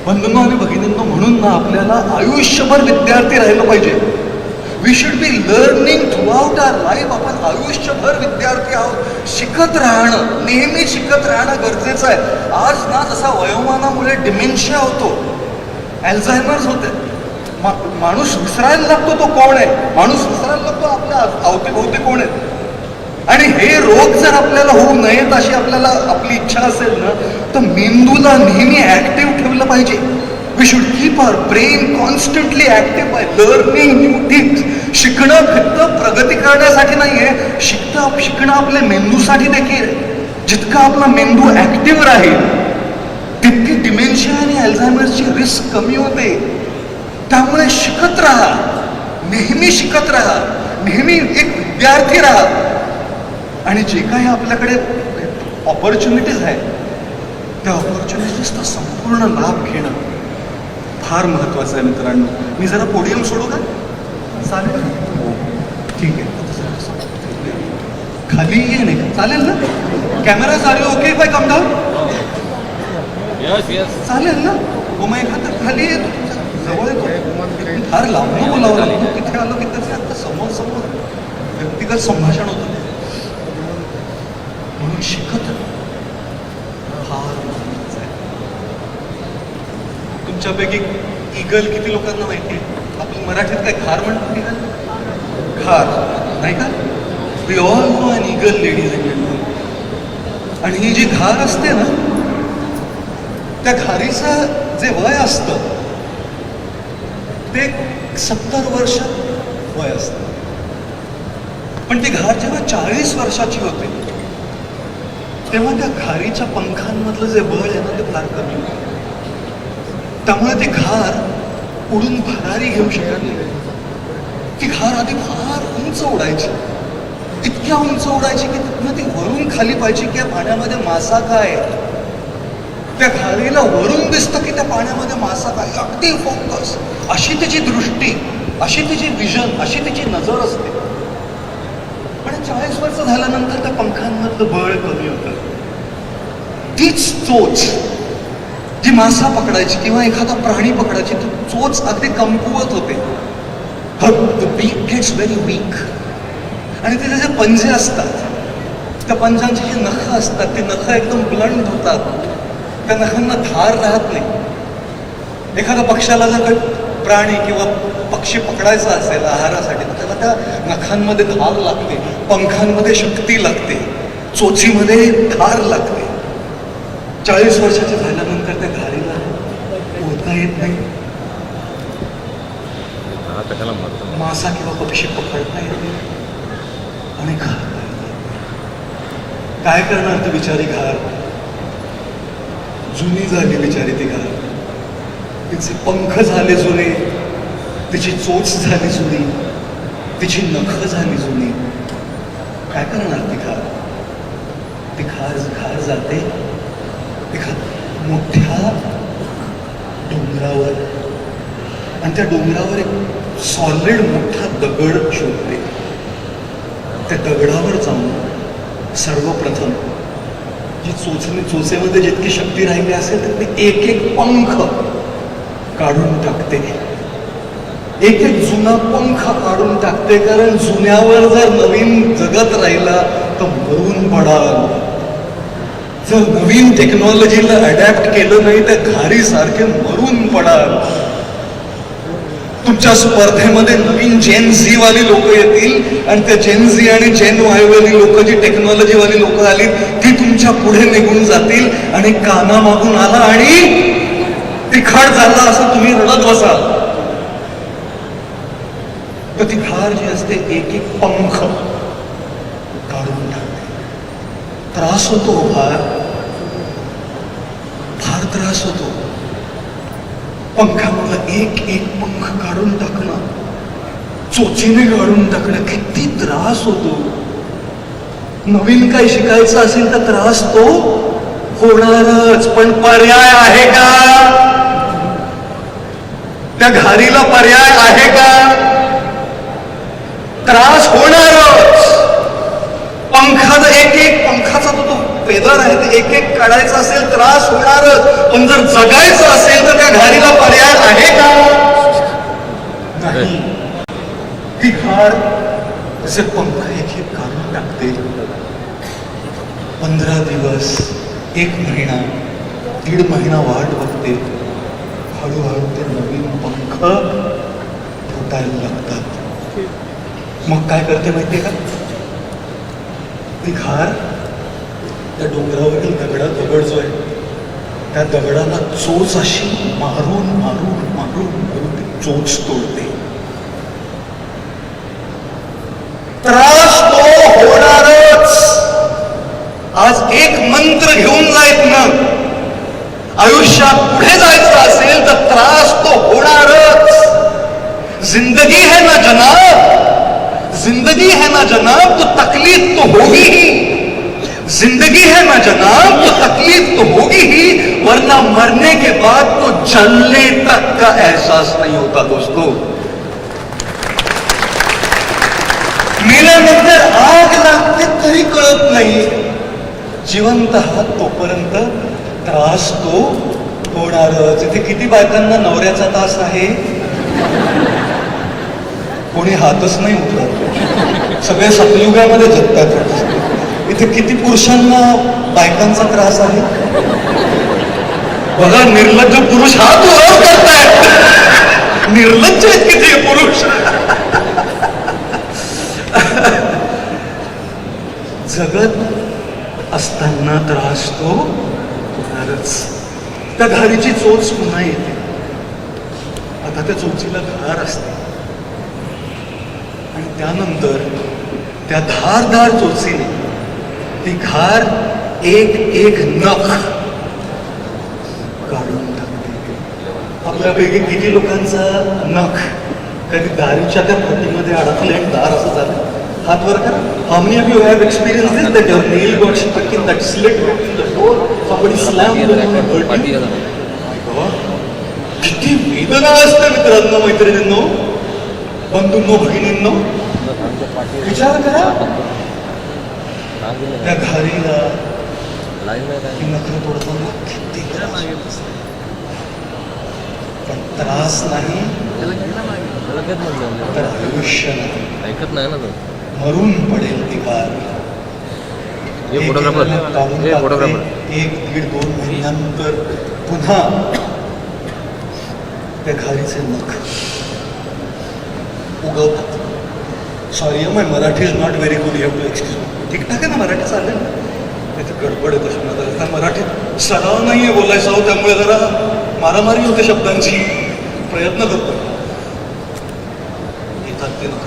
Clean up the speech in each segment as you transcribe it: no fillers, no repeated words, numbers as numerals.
बंधूंनो आणि भगिनींनो, म्हणून ना आपल्याला आयुष्यभर विद्यार्थी राहिलं पाहिजे. We should be learning throughout our life. आपण आयुष्यभर विद्यार्थी आहोत. शिकत राहणं, नेहमी शिकत राहणं गरजेचं आहे. आज ना जसा वयोमानामुळे डिमेन्शिया होतो, अल्झायमर्स होते, माणूस विसरायला लागतो तो कोण आहे, माणूस विसरायला लागतो आपल्या अवतीभोवती कोण आहे. आणि हे रोग जर आपल्याला होऊ नयेत अशी आपल्याला आपली इच्छा असेल ना, तर मेंदूला नेहमी ऍक्टिव्ह ठेवलं पाहिजे. We should keep our brain constantly active by learning new things. शिकणं फक्त प्रगती करण्यासाठी नाहीये, शिकणं आपल्या मेंदूसाठी देखील. जितका आपला मेंदू ऍक्टिव्ह राहील तितकी डिमेन्शिया आणि अल्झायमर्सची रिस्क कमी होते. त्यामुळे शिकत राहा, नेहमी शिकत राहा, नेहमी एक विद्यार्थी राहा. आणि जे काही आपल्याकडे ऑपॉर्च्युनिटीज आहेत त्या ऑपॉर्च्युनिटीजचा संपूर्ण लाभ घेणं फार महत्वाचं आहे मित्रांनो. मी जरा पोडियम सोडू का? चालेल? ठीक आहे. खाली ये नाही का? चालेल ना? कॅमेरा चालू ओके बाय कम डाऊन? चालेल ना? हो मग एखादा खाली येतो, जवळ येतो, फार लांब बोलावं लागतो. तिथे आलो की त्याचं आता समोर व्यक्तिगत संभाषण होतं. म्हणून शिकत फार महत्वाचं आहे. तुमच्यापैकी ईगल किती लोकांना माहिती आहे? आपण मराठीत काय खार म्हणतो? ईगल खार नाही का? We all know an eagle, ladies and gentlemen. आणि ही जी खार असते ना, त्या खारीचं जे वय असतं ते 70 वर्ष वय असतं. पण ती घार जेव्हा 40 वर्षाची होते तेव्हा त्या खारीच्या पंखांमधलं जे बळ आहे ना ते फार कमी होतं. त्यामुळे ती घार उडून भरारी घेऊ शकत नाही. ती घार आधी फार उंच उडायची, इतक्या उंच उडायची की तिथनं ती वरून खाली पाहिजे की या पाण्यामध्ये मासा काय. त्या घारीला वरून दिसतं की त्या पाण्यामध्ये मासा काय. अगदी फोकस, अशी तिची दृष्टी, अशी तिची विजन, अशी तिची नजर असते. पण 40 वर्ष झाल्यानंतर त्या पंखांमधलं बळ कमी होतं. तीच चोच जी मासा पकडायची किंवा एखादा प्राणी पकडायची, ती चोच अगदी कमकुवत होते. द बीक गेट्स व्हेरी वीक. आणि त्याचे जे पंजे असतात, त्या पंजांची जी नखं असतात, ती नखं एकदम ब्लंट होतात. त्या नखांना धार राहत नाही. एखाद्या पक्षाला जर काही प्राणी किंवा पक्षी पकडायचा असेल आहारासाठी तर त्याला त्या नखांमध्ये धार लागते, पंखांमध्ये शक्ती लागते, चोचीमध्ये धार लागते. 40 वर्षाचे झाल्यानंतर त्या घारीला उडता येत नाही, मासा किंवा पक्षी पकडता येत नाही आणि खाता येत नाही. काय करणार ती बिचारी घार? जुनी झाली बिचारी ती घार. तिचे पंख झाले जुने, तिची चोच झाली जुनी, तिची नख झाली जुनी. काय करणार ती घार? ती घार जाते एका मोठ्या डोंगरावर आणि त्या डोंगरावर एक सॉलिड मोठा दगड शोधते. त्या दगडावर जाऊन सर्वप्रथम जी चोचेमध्ये जितकी शक्ती राहिली असेल तर ती एक एक पंख काढून टाकते. एक एक जुना पंख काढून टाकते. कारण जुन्यावर जर नवीन जगत राहिला तर मरून पडाल. जर नवीन टेक्नॉलॉजीला अडॅप्ट केलं नाही तर घारीसारखे मरून पडाल. तुमच्या स्पर्धेमध्ये नवीन जेन झी वाली लोक येतील आणि त्या जेन झी आणि जेन वाय वाली लोक, जी टेक्नॉलॉजी वाली लोक आली ती तुमच्या पुढे निघून जातील आणि काना मागून आला आणि तिखट झाला असं तुम्ही रडत बसाल. तर ती घार जी असते एक एक पंख काढून टाकते. त्रास होतो फार त्रास होतो. पंखामधलं एक एक पंख काढून टाकणं, चोचीने काढून टाकणं किती त्रास होतो. नवीन काही शिकायचं असेल तर त्रास तो होणारच. पण पर्याय आहे का? त्या घारीला पर्याय आहे का? त्रास होणारच. पंखाचा एक एक पंखाचा तो पेदर आहे ते एक एक काढायचा असेल त्रास होणारच. पण जर जगायचं असेल तर त्या घारीला पर्याय आहे का? नाही. ती घार असे पंख एक एक काढून टाकते. 15 दिवस, 1 महिना, 1.5 महिना वाट बघते. हळूहळू ते नवीन पंख फुटायला लागतात. मग काय करते माहितीये का? ती घार त्या डोंगरावरील दगड जो आहे त्या दगडाला चोच अशी मारून मारून मारून मारून ती चोच तोडते. त्रास तो होणारच. आज एक मंत्र घेऊन जायत ना, आयुष्यात पुढे जायचं असेल तर त्रास तो होणारच. जिंदगी है ना जनाब, जिंदगी है ना जनाब, तो तकलीफ तो होगी ही. जिंदगी है ना जनाब, तो तकलीफ तो होगी ही, वरना मरने के बाद तो जलने तक का एहसास नहीं होता दोस्तों. मेल्यानंतर आग लागते तरी कळत नाही. जिवंत आहात तोपर्यंत त्रास तो होणारच. इथे किती बायकांना नवऱ्याचा त्रास आहे? कोणी हातच नाही उठवत. सगळे सतयुगामध्ये जगतात. इथे किती पुरुषांना बायकांचा त्रास आहे? बघा, निर्लज्ज पुरुष हात वर करतायत. निर्लज्ज आहेत किती पुरुष. जगत असताना त्रास तो होणारच. त्या घारीची चोच पुन्हा येते. आता त्या चोचीला धार असते आणि त्यानंतर त्या धारदार चोचीने ती घार एक एक नख काढून टाकते. आपल्यापैकी किती लोकांचा नख कधी दारीच्या त्या फटीमध्ये अडकले आणि दार असं झालं? हात वर करा. How many of you have experienced this, that your nail got stuck in that slit between the door? Somebody slammed the door and hurt you? My God. किती वेदना असते मित्रांनो, मैत्रिणींनो, बंधूंनो, भगिनींनो. विचार करा, त्या घारीला नखर तोडताना किती त्रास. पण त्रास नाही तर आयुष्य नाही. ऐकत नाही ना तो. मरून पडेल ती घार. फोटोग्राफर 1-1.5-2 महिन्यानंतर पुन्हा त्या घारीचे नख उगवतात. Sorry, my Marathi is not very good, you have to excuse me. ठीकठाक आहे ना, मराठी चालेल. त्याची गडबड आहे तशी. मराठीत सराव नाही आहे बोलायचा हो, त्यामुळे जरा मारामारी होते शब्दांची. प्रयत्न करतो. येतात ते नख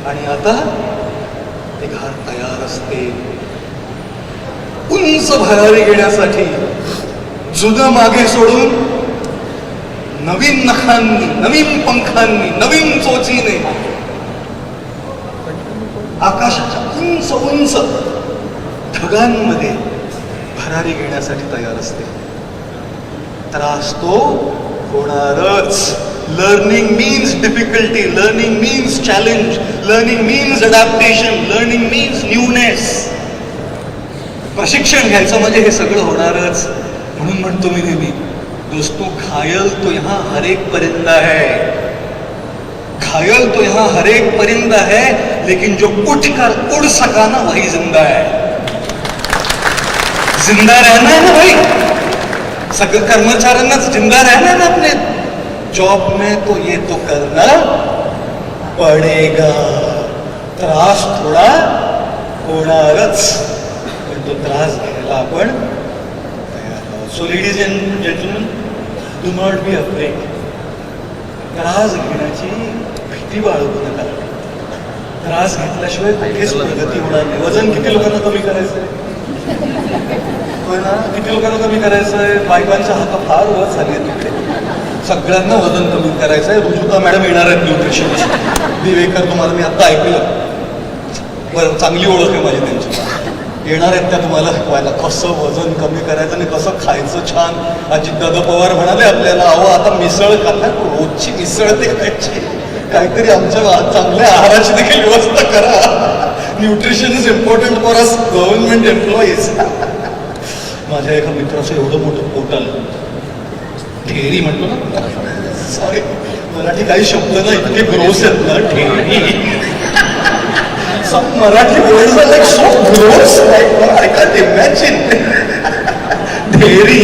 आणि आता ते घार तयार असते. उंच भरारी घेण्यासाठी जुनं मागे सोडून नवीन नखांनी, नवीन पंखांनी, नवीन चोचीने आकाशाच्या उंच उंच ढगांमध्ये भरारी घेण्यासाठी तयार असते. त्रास तो होणारच. Learning means difficulty, learning means challenge, learning means adaptation, learning means newness. प्रशिक्षण घ्यायचं म्हणजे हे सगळं होणारच. म्हणून म्हणतो मी नेहमी, दोस्तों, घायल तो यहाँ हर एक परिंदा है, घायल तो यहाँ हर एक परिंदा है, लेकिन जो उठकर उड़ सका ना वही जिंदा है. जिंदा रहना है ना भाई, सगळं कर्मचाऱ्यांनाच जिंदा रहना है ना अपने जॉब में, तो ये तो करना पडेगा. त्रास थोडा होणारच, पण तो त्रास घ्यायला आपण तयार आहोत. So ladies and gentleman, do not be afraid. त्रास घेण्याची भीती बाळगू नका. त्रास घेतल्याशिवाय कुठेच प्रगती होणार नाही. वजन किती लोकांना कमी करायचंय? होय ना, किती लोकांना कमी करायचंय? बायकांच्या हात फार वर झाली आहेत तिकडे. सगळ्यांना वजन कमी करायचं आहे. रुजुता मॅडम येणार आहेत न्यूट्रिशनिस्ट. दिवेकर, तुम्हाला मी आता ऐकलं, बरं, चांगली ओळख आहे माझी त्यांची. येणार आहेत त्या तुम्हाला शिकवायला कसं वजन कमी करायचं आणि कसं खायचं छान. अजितदादा पवार म्हणाले आपल्याला, अहो आता मिसळ खाता, रोजची मिसळ ते खायची, काहीतरी आमच्या चांगल्या आहाराची देखील व्यवस्था करा. Nutrition is important for us government employees. माझ्या एका मित्राचं एवढं मोठं पोर्टल, ठेरी म्हणतो ना, सॉरी मराठी काही शब्द नाही इतके ग्रोस आहेत ना, ठेरी. Some Marathi words are like so gross, like I can't imagine. ठेरी.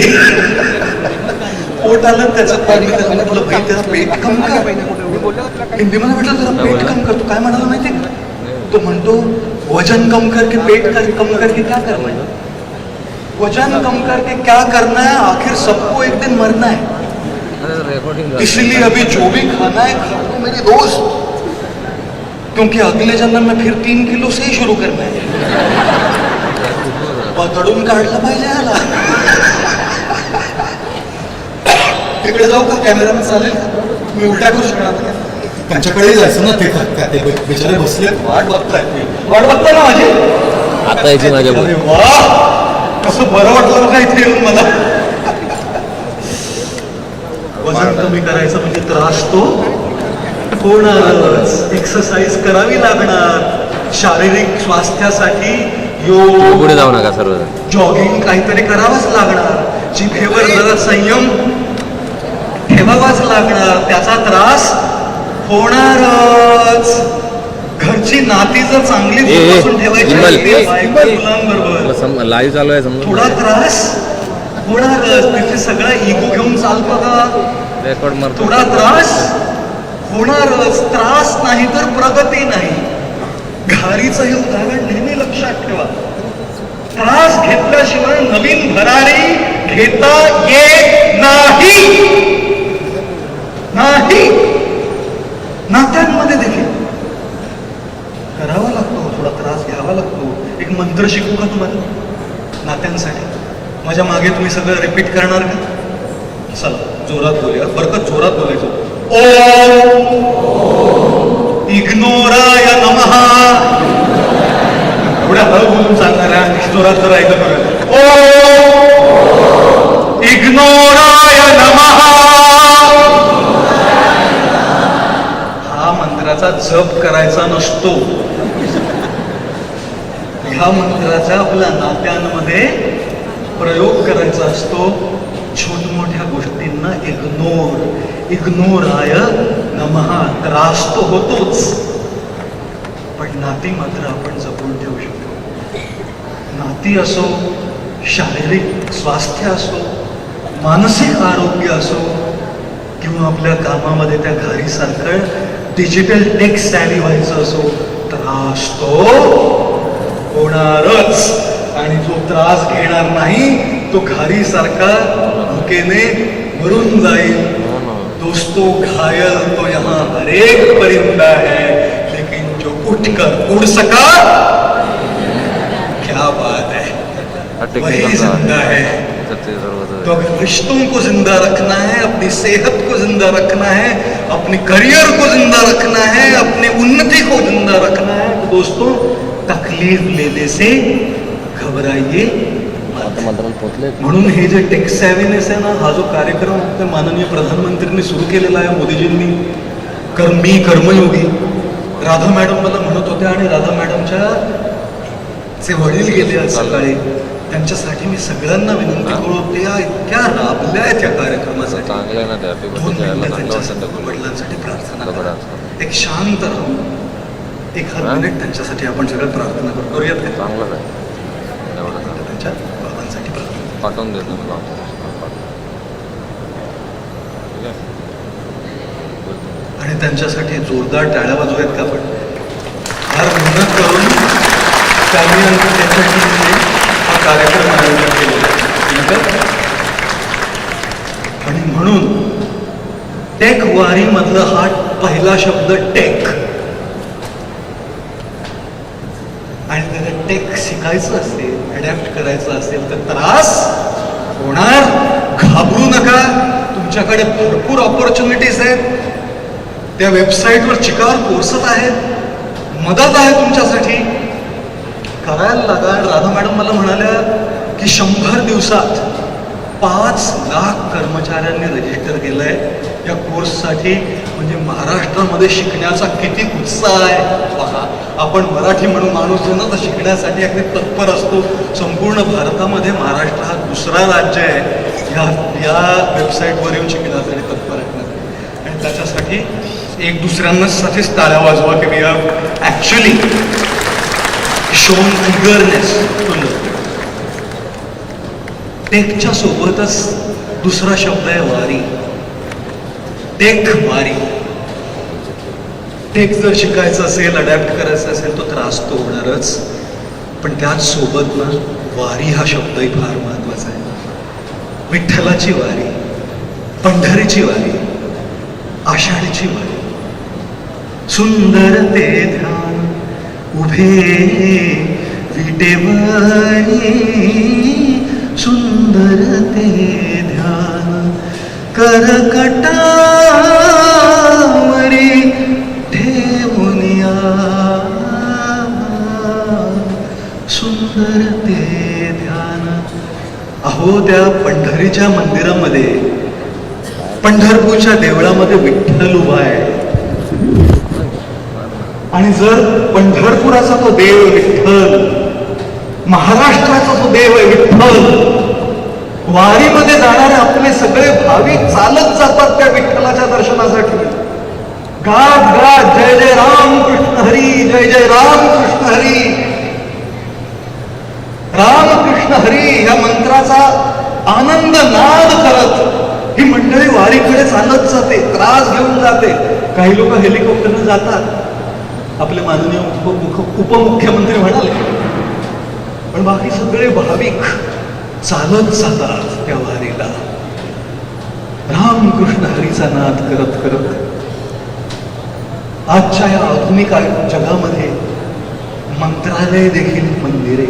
पोट आलं त्याचं पाणी, त्याला म्हटलं भाई त्याला पेट कम कर. हिंदीमध्ये म्हटलं जरा पेट कम कर. तू काय म्हणाला माहिती का? तो म्हणतो वजन कम करके पेट कम करके क्या करना है? वजन कम करके क्या करना है? आखिर सबको एक दिन मरना है, इसलिए अभी जो भी खाना है खा लो मेरे दोस्त, क्योंकि अगले जन्म में फिर 3 किलो से ही शुरू करना है. पतडून काढला पाहिजे याला. तिकडे जाऊ का? कॅमेरामॅन चालेल का? मी उलट्या करू शकणार का? त्यांच्याकडे जायचं ना, ते बिचारे बसले वाट बघताय ना माझी. आता यायची माझ्या अरे वा, कसं बरं वाटलं का इथे येऊन मला. वजन कमी करायचं म्हणजे त्रास तो होणारच, एक्सरसाइज करावी लागणार, शारीरिक स्वास्थ्यासाठी योग, पुढे जाऊ नका सर्व. जॉगिंग काहीतरी करावंच लागणार, जिभेवर जरा संयम ठेवावाच लागणार, त्याचा त्रास होणारच. घरची नाती जर चांगली जोपासून ठेवायची असतील मुलांबरोबर, लाईव्ह चालू आहे समजा, थोडा त्रास होणारच. तिथे सगळा इगो घेऊन चालतो का? रेकॉर्ड मारतो. थोडा त्रास होणारच. त्रास नाही तर प्रगती नाही. घारीचं हे उदाहरण नेहमी लक्षात ठेवा. त्रास घेतल्याशिवाय नवीन भरारी घेता येत नाही. नात्यांमध्ये देखील करावा लागतो, थोडा त्रास घ्यावा लागतो. एक मंत्र शिकू का तुम्हाला नात्यांसाठी? माझ्या मागे तुम्ही सगळं रिपीट करणार का? चला जोरात बोलूया, बरकत जोरात बोलायचं. ओम इग्नोराय नमः. एवढ्या हळू बोलून सांगणार आहे, जोरात जरा ऐकत बघा. ओम इग्नोराय नमः. हा मंत्राचा जप करायचा नसतो. ह्या मंत्राचा आपल्या नात्यांमध्ये प्रयोग करायचा असतो. छोट मोठ्या गोष्टींना इग्नोराय नमः. त्रास तो होतोच, पण नाती मात्र आपण जपून ठेवू शकतो. नाती असो, शारीरिक स्वास्थ्य असो, मानसिक आरोग्य असो, किंवा आपल्या कामामध्ये त्या घारीसारखं डिजिटल टेक सॅव्ही व्हायचं असो, त्रास तो होणारच. आणि जो त्रास घेणार नाही तो घारीसारखा भुकेने मरून जाईल. दोस्तों घायल तो यहाँ हर एक परिंदा है, लेकिन जो उठकर उड़ सका, क्या बात है, वही जिंदा है. तो अगर रिश्तों को जिंदा रखना है, अपनी सेहत को जिंदा रखना है, अपने करियर को जिंदा रखना है, अपनी उन्नति को जिंदा रखना है, तो दोस्तों तकलीफ लेने से घबराइए. म्हणून हे जे टेक सॅव्हीनेस आहे ना, हा जो कार्यक्रम त्या माननीय प्रधानमंत्र्यांनी सुरू केलेला आहे, मोदीजींनी, मी कर्मयोगी. राधा मॅडम मला म्हणत होत्या, आणि राधा मॅडमच्या जे वडील गेले आज सकाळी, त्यांच्यासाठी मी सगळ्यांना विनंती करू, त्या इतक्या राबल्या आहेत या कार्यक्रमासाठी. 2 मिनिटं त्यांच्यासाठी, वडिलांसाठी प्रार्थना करा. एक शांत राहून 1 मिनिट त्यांच्यासाठी आपण सगळं प्रार्थना करूयात का? चांगलं आहे. त्यांच्या बाबांसाठी प्रार्थना पाठवून देतो मी. आणि त्यांच्यासाठी जोरदार टाळ्या वाजवूयात का आपण? फार मेहनत करून त्यांनी त्यांच्या टीमने हा कार्यक्रम आयोजित केलेला. आणि म्हणून टेक वारी मधला हा पहिला शब्द टेक. आणि त्याला टेक शिकायचं असेल, अडॅप्ट करायचं असेल तर त्रास होणार. घाबरू नका, तुमच्याकडे भरपूर ऑपॉर्च्युनिटीज आहेत. त्या वेबसाईटवर चिकार कोर्सेस आहेत, मदत आहे तुमच्यासाठी, करायला लागा. राधा मॅडम मला म्हणाल्या की 100 दिवसात 5 लाख कर्मचाऱ्यांनी रजिस्टर केलंय या कोर्ससाठी. म्हणजे महाराष्ट्रामध्ये शिकण्याचा किती उत्साह आहे पहा. आपण मराठी म्हणून माणूस जो ना, तर शिकण्यासाठी अगदी तत्पर असतो. संपूर्ण भारतामध्ये महाराष्ट्र हा दुसरा राज्य आहे या वेबसाईटवर येऊन शिकण्यासाठी तत्पर आहेत आणि त्याच्यासाठी एक दुसऱ्यांनासाठीच टाळ्या वाजवा की we have actually shown eagerness to learn. टेकच्या सोबतच दुसरा शब्द आहे वारी. टेक वारी. टेक जर शिकायचं असेल, अडॅप्ट करायचं असेल तो त्रास तो होणारच, पण त्याच सोबत ना वारी हा शब्दही फार महत्वाचा आहे. विठ्ठलाची वारी, पंढरीची वारी, आषाढीची वारी. सुंदर ते ध्यान उभे विटेवरी, सुंदर ते ध्यान करकटावरी ठेवूनिया, सुंदर ते ध्यान. अहो त्या पंढरीच्या मंदिरामध्ये, पंढरपूरच्या देवळामध्ये विठ्ठल उभा आहे. आणि जर पंढरपुराचा तो देव विठ्ठल, महाराष्ट्राचा तो देव आहे विठ्ठल, वारीमध्ये जाणारे आपले सगळे भाविक चालत जातात त्या विठ्ठलाच्या दर्शनासाठी. गात गात जय जय राम कृष्ण हरी, जय जय राम कृष्ण हरी, राम कृष्ण हरी या मंत्राचा आनंद नाद करत ही मंडळी वारीकडे चालत जाते, त्रास घेऊन जाते. काही लोक हेलिकॉप्टरने जातात, आपले माननीय उपमुख्यमंत्री म्हणाले, पण बाकी सगळे भाविक चालत जातात त्या वारीला रामकृष्ण हरीचा नाद करत करत. आजच्या या आधुनिक जगामध्ये मंत्रालय देखील मंदिरे,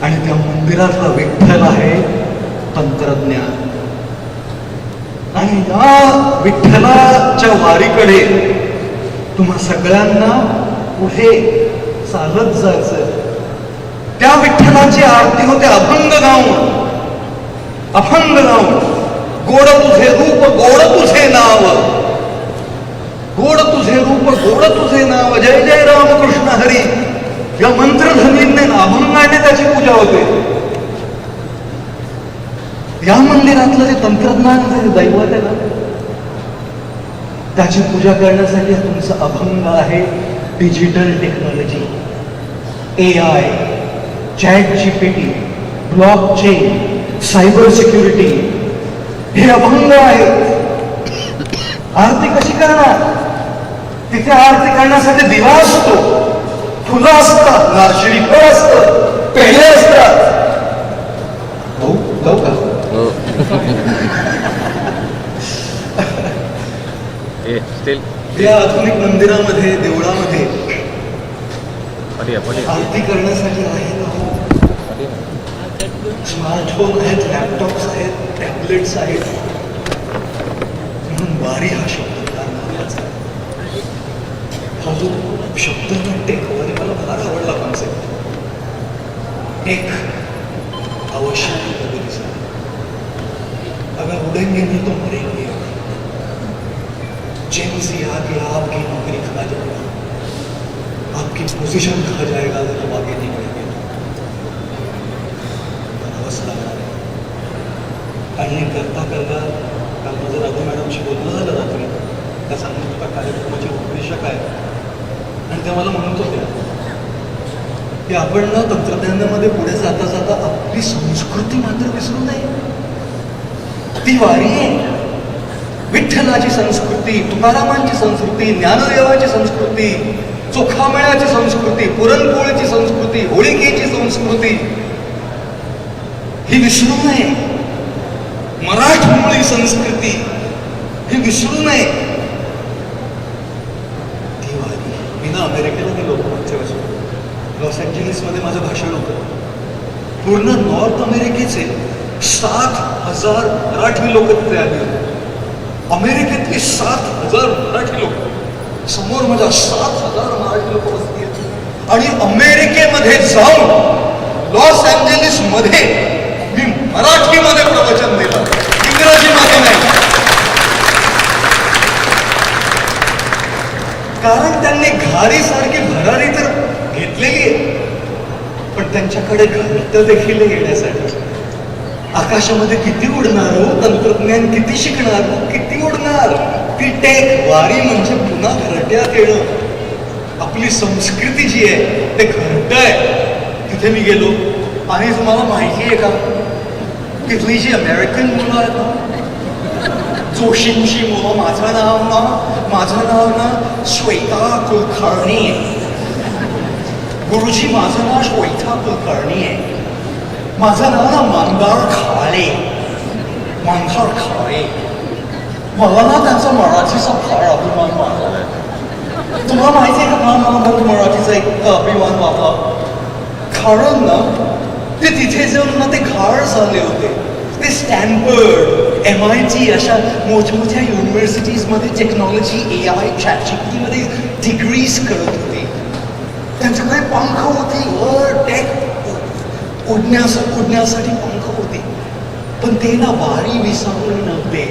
आणि त्या मंदिरातला विठ्ठल आहे तंत्रज्ञान. आणि या विठ्ठलाच्या वारीकडे तुम्हा सगळ्यांना पुढे चालत जायचं. त्या विठ्ठलाची आरती होते अभंग गाऊन, अभंग गाऊन. गोड तुझे रूप गोड तुझे नाव, गोड तुझे रूप गोड तुझे नाव, जय जय रामकृष्ण हरी या मंत्रध्वनीने अभंगाने त्याची पूजा होते. या मंदिरातलं जे तंत्रज्ञान जे दैवत आहे ना, त्याची पूजा करण्यासाठी तुमचं अभंग आहे. Digital technology, AI, chat GPT, blockchain, cyber security, हे अभंग आहे. आरती कशी करणार? तिथे आरती करण्यासाठी दिवा असतो, फुलं असतात, नारशिडी फळ असतं, पेढे असतात. जाऊ का? या आधुनिक मंदिरामध्ये, देवळामध्ये आरती करण्यासाठी आहे ना, स्मार्टफोन आहेत, लॅपटॉप्स आहेत, टॅबलेट्स आहेत. म्हणून वारी हा शब्द फार महत्वाचा आहे. हा जो शब्द ना टेक वारी, मला फार आवडला कॉन्सेप्ट. टेक आवश्यक अगर उड़ेंगे नहीं तो मरेंगे. चैन से आके आपकी नौकरी खा जाएगा, आपकी पोजीशन खा जाएगा अगर हम आगे नहीं बढ़ेंगे. आणि करता करता काल माझं राघव मॅडमशी बोलणं झालं रात्री. त्या सांगत होता कार्यक्रमाची रूपरेषा काय, आणि त्या मला म्हणत होत्या की आपण ना तंत्रज्ञानामध्ये पुढे जाता जाता आपली संस्कृती मात्र विसरू नये. ती वारी आहे. विठ्ठलाची संस्कृती, तुकारामांची संस्कृती, ज्ञानदेवाची संस्कृती, चोखामेळ्याची संस्कृती, पुरणपोळीची संस्कृती, होळिकेची संस्कृती ही विसरू नये. मराठमोळी संस्कृती ही विसरू नये. ती वारी. मी ना अमेरिकेला गेलो होतो मागच्या वर्षी. लॉस एंजलिसमध्ये माझं भाषण होतं. पूर्ण नॉर्थ अमेरिकेचे 7,000 मराठी लोक तिथे आले होते. अमेरिकेतली 7,000 मराठी लोक. समोर माझ्या 7,000 मराठी लोक बसली आहेत. आणि अमेरिकेमध्ये जाऊन लॉस एंजलिस मध्ये मी मराठीमध्ये प्रवचन दिलं, इंग्रजीमध्ये नाही. कारण त्यांनी घारी सारखी भरारी तर घेतलेली आहे, पण त्यांच्याकडे घरट देखील येण्यासाठी. आकाशामध्ये किती उडणार हो, तंत्रज्ञान किती शिकणार, किती उडणार. ती टेक वारी म्हणजे पुन्हा घरट्यात येणं. आपली संस्कृती जी आहे ते घरटंय. तिथे मी गेलो आणि तुम्हाला माहिती आहे का, तिथली जी अमेरिकन मुलं आहेत ना, जोशींची मुलं, माझं नाव ना श्वेता कुलकर्णी आहे. गुरुजी माझं नाव श्वेता कुलकर्णी आहे. माझं नाव ना मंदार खाळे. मला ना त्यांचा मराठीचा फार अभिमान वाटला. तुम्हाला माहिती आहे का मला मराठीचा एक अभिमान वाटला? कारण ना ते तिथे जाऊन ना ते घाळ झाले होते. ते स्टॅनफर्ड, MIT अशा मोठमोठ्या युनिव्हर्सिटीजमध्ये टेक्नॉलॉजी, AI, ChatGPT मध्ये डिग्रीज करत होते. त्यांच्याकडे पंख होती, टेक उडण्यासाठी पंख होते. पण ते ना वारी विसरले नव्हते.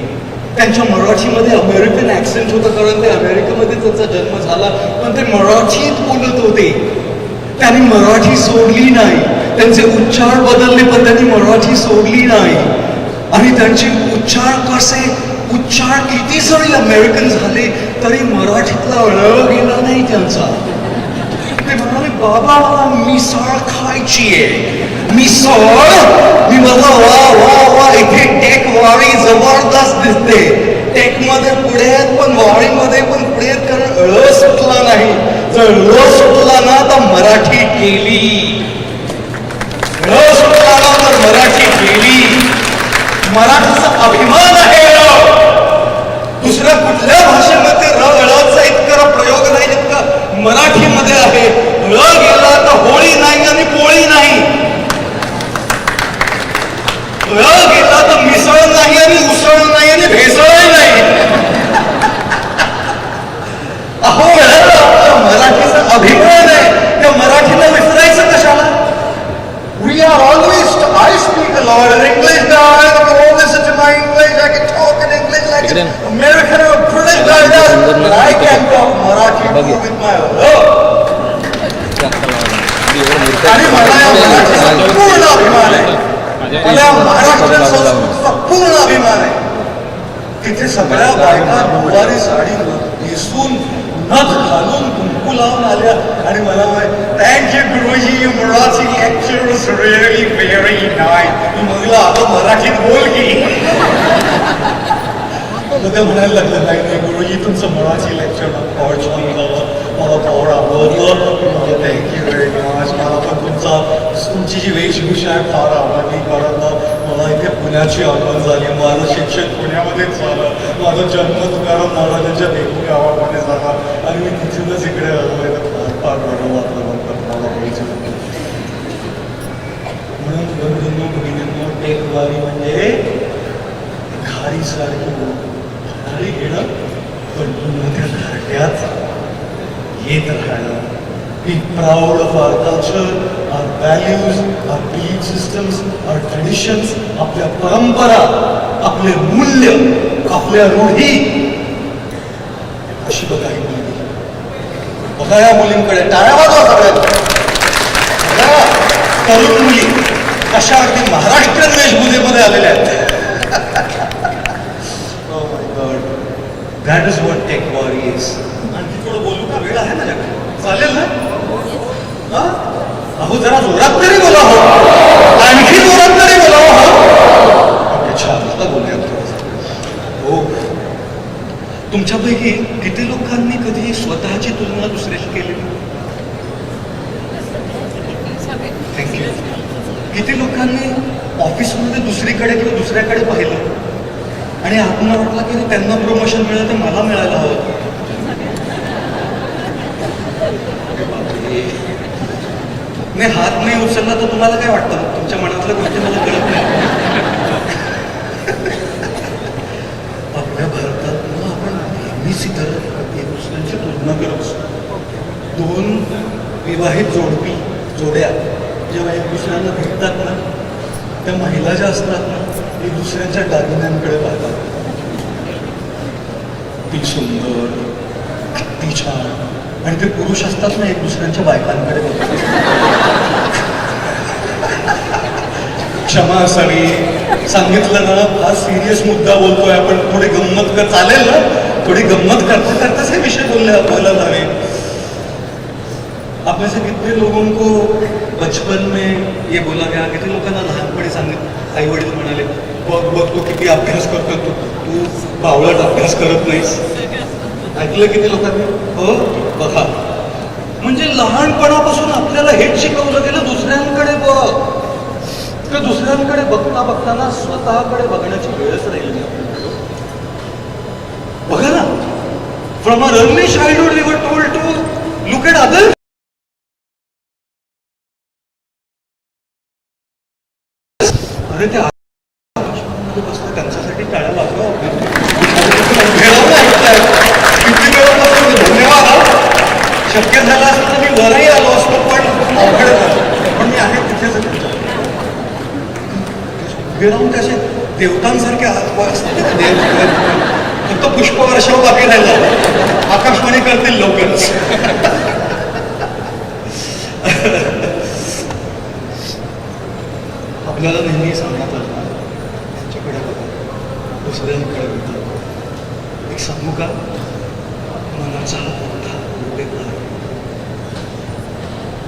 त्यांच्या मराठीमध्ये अमेरिकन ॲक्सेंट होतं, कारण ते अमेरिकेमध्ये त्यांचा जन्म झाला, पण ते मराठीत बोलत होते. त्यांनी मराठी सोडली नाही. त्यांचे उच्चार बदलले पण त्यांनी मराठी सोडली नाही. आणि त्यांचे उच्चार किती जरी अमेरिकन झाले तरी मराठीतला ळ गेला नाही त्यांचा. ते म्हणाले, बाबा मला मिसळ खायची आहे. मिसळ? मी म्हटलं वा वा वा, इथे टेक वारी जबरदस्त दिसते. टेक मध्ये पुढे आहेत पण वारीमध्ये पण पुढे आहेत, कारण ळ सुटला नाही. जर ळ सुटला ना तर मराठी गेली. ळ सुटला ना तर मराठी गेली. मराठीचा अभिमान आहे. दुसऱ्या कुठल्या भाषेमध्ये ळचा इतका प्रयोग नाही जितका मराठीमध्ये आहे. ळ गेला तर होळी नाही आणि पोळी नाही. ळ गेला तर मिसळ नाही आणि उसळ नाही आणि भेसळ नाही. अहो मराठीचा अभिमान आहे, त्या मराठीला विसरायचं कशाला? We are always, I speak a lot of English now, I can listen to my English, I can talk in English like an American or British guy does, but I can talk Marathi too with my love. आणि मला या मराठीचा पूर्ण अभिमान आहे. मला या महाराष्ट्र संस्कृतीचा पूर्ण अभिमान आहे. तिथे सगळ्या बायका नऊवारी साडी नेसून नथ घालून कुंकू लावून आल्या आणि मला thank you Guruji, you Marathi lecture was really very nice. मी म्हटलं आता मराठीत बोल की. ते म्हणायला लागलं, नाही नाही गुरुजी तुमचं मराठी लेक्चर फार छान झालं, मला फार आवडलं. मला थँक्यू व्हेरी मच. मला पण तुमची जी वेशभूषा आहे फार आवडली, कारण मला इथे पुण्याची आठवण झाली. माझं शिक्षण पुण्यामध्येच झालं. माझा जन्म तुकाराम महाराजांच्या देहू गावामध्ये झाला आणि मी तिथूनच इकडे आलो आहे. तर फार बरं वाटलं मला पाहिजे. म्हणून बंधूंनो भगिनींनो, टेकवारी म्हणजे घारीसारखी घारी घेणं, पण पुन्हा त्या घरट्यात येत राहणं. Be proud of our culture, our values, our belief systems, our traditions, आपल्या परंपरा, आपले मूल्य, आपल्या रूढी. अशी बघा ही मुलगी, बघा या मुलींकडे. टाळ्या वाजवा सगळ्यांना. बघा तरुण मुली कशा अगदी महाराष्ट्रीयन वेशभूषेमध्ये आलेल्या आहेत. Oh my God, that is what टेकवारी is. आणखी थोडं बोलू का? वेळ आहे ना? चालेल ना? अहो जरा जोरात तरी बोला हो, आणखी जोरात तरी बोला हो. छान, आता बोलूया हो. तुमच्यापैकी किती लोकांनी कधी स्वतःची तुलना दुसऱ्याशी केली? थँक्यू. किती लोकांनी ऑफिसमध्ये दुसरीकडे किंवा दुसऱ्याकडे पाहिलं आणि आपण वाटलं की त्यांना प्रमोशन मिळालं तर मला मिळायला हवं? मी हात नाही उचलला तर तुम्हाला काय वाटतं? तुमच्या मनातल्या गोष्टी मला कळत नाही. आपल्या भारतात आपण नेहमीच एक दुसऱ्यांची तुलना करत असतो. दोन विवाहित जोड्या जेव्हा एक दुसऱ्यांना भेटतात ना, त्या महिला ज्या असतात ना, एक दुसऱ्यांच्या दागिन्यांकडे पाहतात. ती सुंदर, ती छान. आणि ते पुरुष असतात ना, एक दुसऱ्यांच्या बायकांकडे बघतात. क्षमा असावी. सांगितलं ना, हा सिरियस मुद्दा बोलतोय आपण, थोडी गंमत कर, चालेल ना? थोडी गंमत करता करताच हे विषय बोलायला हवे. आप में से कितने लोगों को बचपन में ये बोला गया, किती लोकांना लहानपणी सांगितलं, आई वडील म्हणाले बघ बघ तू किती अभ्यास करतो, तू बावळट अभ्यास करत नाहीस. ऐकलं किती लोकांनी? हो, बघा. म्हणजे लहानपणापासून आपल्याला हेच शिकवलं गेलं, दुसऱ्यांकडे बघ. तर दुसऱ्यांकडे बघता बघताना स्वतःकडे बघण्याची वेळच राहिली नाही आपल्याकडे. बघा ना, from a early childhood we were told to look at other. अरे ते बसतं, त्यांच्यासाठी टाळ्या वाजवा. किती वेळापासून धन्यवाद. शक्य झालं असतं तर मी वरही आलो असतो, पण अवघड झालं. पण मी आहे तिथेच. उभे राहून त्याचे देवतांसारखे हातपाय असतात. देव फक्त पुष्पवर्षावर बाकी राहिला. आकाशवाणी करतील लवकरच. आपल्याला नेहमी सांगण्यात आलं त्यांच्याकडे बघा, दुसऱ्यांकडे बघा. एक सांगू का, मनाचा हा मोठा उद्योग आहे.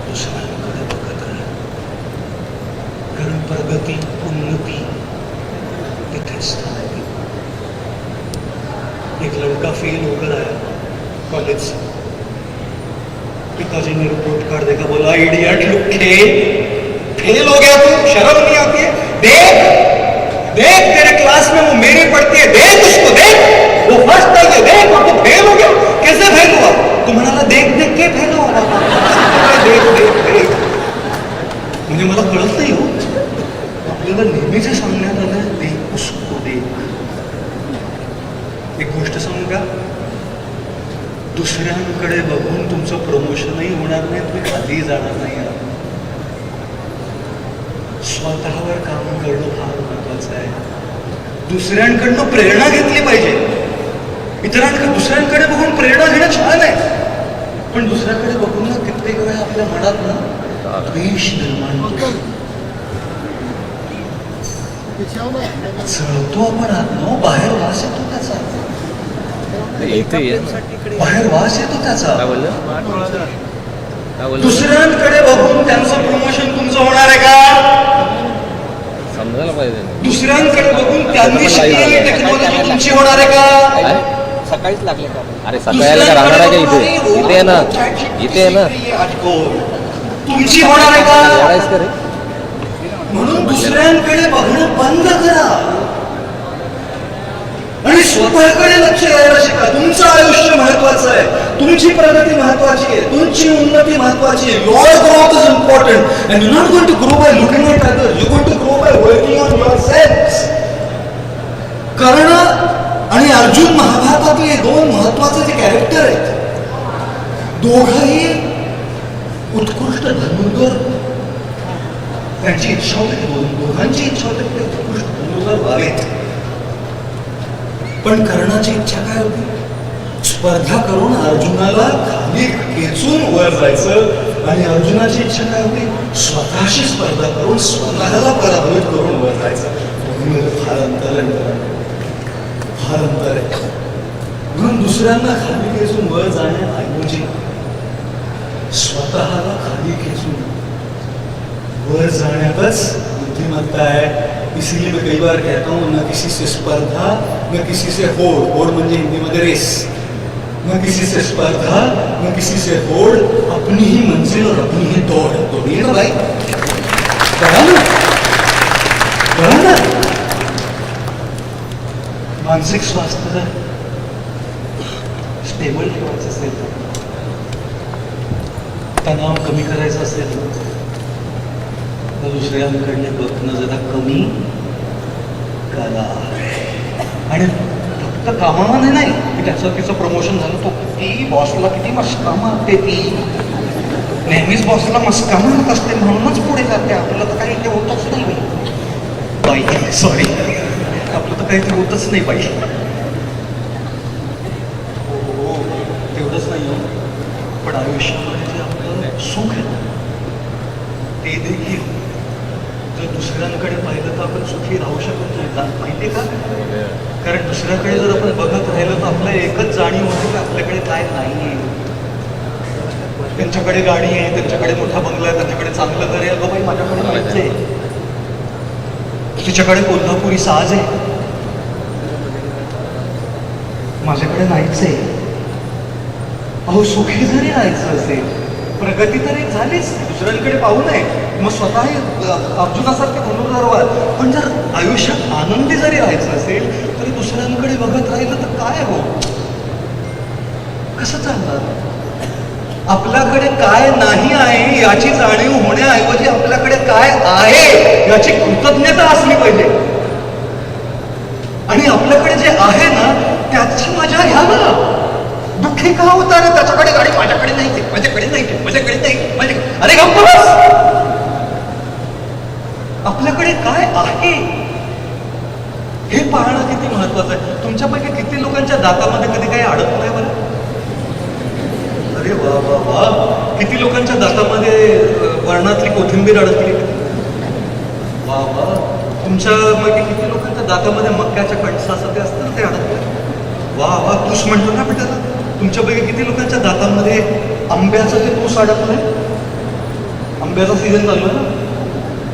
दुसऱ्यांकडे बघत राहा, कारण प्रगती, उन्नती तिथेच थांबते. एक लड़का फेल होकर आया कॉलेज से. पिताजी ने रिपोर्ट कार्ड देखा, बोला इडियट, लुक्के, फेल हो गया तू, शर्म नहीं आती है? देख देख तेरे क्लास में वो मेरी पढ़ती है, देख उसको, देख वो फर्स्ट आई है, देख और तू फेल हो गया. कैसे फेल हुआ? तू म्हणाला देख देख के फेल हुआ. देख देख देख. म्हणजे मला कळत नाही हो, आपल्याला नेहमीच सांगण्यात आलं देख उसको, देख. एक गोष्ट सांगू का, दुसऱ्यांकडे बघून तुमचं प्रमोशनही होणार नाही, तुम्ही खाली जाणार नाही. स्वतःवर काम करणं फार महत्वाचं आहे. दुसऱ्यांकडनं प्रेरणा घेतली पाहिजे. दुसऱ्यांकडे बघून प्रेरणा घेणं छान आहे, पण दुसऱ्याकडे बघून ना कित्येक वेळा आपल्या मनात ना द्वेष निर्माण होतो. चळतो आपण आत्मा, बाहेर वास येतो त्याचा. बाहेर वास येतो त्याचा. दुसऱ्यांकडे बघून त्यांचं प्रमोशन तुमचं होणार आहे का? समजायला पाहिजे. दुसऱ्यांकडे बघून त्यांनी शिकलेली टेक्नॉलॉजी तुमची होणार आहे का? सकाळीच लागले का? अरे सकाळी का राहणार आहे का इथे? इथे आहे ना, इथे आहे ना. तुमची होणार आहे का? म्हणून दुसऱ्यांकडे बघणं बंद करा आणि स्वतःकडे लक्ष द्यायला शिका. तुमचं आयुष्य महत्वाचं आहे, तुमची प्रगती महत्वाची आहे, तुमची उन्नती महत्वाची आहे. Your growth is important and you not going to grow by looking at others, you going to grow by working on yourself. Karna आणि अर्जुन महाभारतातले दोन महत्वाचे जे कॅरेक्टर आहेत, दोघंही उत्कृष्ट धनुर्धर. त्यांची इच्छा होती, दोघांची इच्छा होती ते उत्कृष्ट धनुर्धर व्हावेत. पण कर्णाची इच्छा काय होती? स्पर्धा करून अर्जुनाला खाली खेचून वर जायचं. आणि अर्जुनाची इच्छा काय होती? स्वतःशी स्पर्धा करून स्वतःला पराभूत करून वर जायचं. फार अंतर आहे, फार अंतर आहे. म्हणून दुसऱ्यांना खाली खेचून वर जाण्याऐवजी स्वतःला खाली खेचून वर जाण्यातच बुद्धिमत्ता आहे. इसीलिए मैं कई बार कहता हूँ, न किसी से स्पर्धा न किसी से होड़. होड़ म्हणजे हिंदीमध्ये रेस. न किसी से स्पर्धा न किसी से होड़, अपनी ही मंजिल और अपनी ही दौड़. दौड़िए ना भाई, करा ना, करा ना. मानसिक स्वास्थ्य स्टेबल ठेवायचं असेल, तणाव कमी करायचा असेल तर दुसऱ्यांकडे बघणं जरा कमी करा. आणि फक्त कामाने नाही की त्याचं तिचं प्रमोशन झालं, तो किती बॉसला किती मस्का मारते, ती नेहमीच बॉसला मस्का मारत असते म्हणूनच पुढे जाते. आपलं तर काही ते होतच नाही बाई, सॉरी, आपलं तर काही ते होतच नाही बाई. हो, तेवढंच नाही हो, पण आयुष्यामध्ये जे आपलं सुख आहे ते देखील जर दुसऱ्यांकडे पाहिलं तर आपण सुखी राहू शकत नाही, माहितीये का? कारण दुसऱ्याकडे जर आपण बघत राहिलं तर आपल्या एकच जाणीव होते की आपल्याकडे काय नाही आहे. त्यांच्याकडे गाडी आहे, त्यांच्याकडे मोठा बंगला आहे, त्यांच्याकडे चांगलं घर आहे. अगं बाई, माझ्याकडे नाहीच आहे. तिच्याकडे कोल्हापुरी साज आहे, माझ्याकडे नाहीच आहे. अहो, सुखी जरी राहायचं असेल, प्रगती तर एक झालीच, दुसऱ्यांकडे पाहू नये, मग स्वतःही अर्जुनासारखे धनुर्धर व्हा. पण जर आयुष्यात आनंदी जरी राहायचं असेल तरी दुसऱ्यांकडे बघत राहिलं तर काय हो, कसं चालणार? आपल्याकडे काय नाही आहे याची जाणीव होण्याऐवजी आपल्याकडे काय आहे याची कृतज्ञता असली पाहिजे. आणि आपल्याकडे जे आहे ना त्याची मजा घ्या ना. दुःखी का होता रे? त्याच्याकडे गाडी, माझ्याकडे नाही ते, माझ्याकडे नाही ते, माझ्याकडे नाही. अरे गप्प बस. आपल्याकडे काय आहे हे पाहणं किती महत्वाचं आहे. तुमच्यापैकी किती लोकांच्या दातामध्ये कधी काही अडकलंय बरं? अरे वा वा वा, किती लोकांच्या दातामध्ये वर्णातली कोथिंबीर अडकली? वा वा. तुमच्यापैकी किती लोकांच्या दातामध्ये मक्याच्या कणसाचं ते असतं ते अडकलं? वा वा. तूस म्हणतो ना बेटा. तुमच्यापैकी किती लोकांच्या दातामध्ये आंब्याचं ते तूस अडकलंय? आंब्याचा सीझन चालू आहे ना.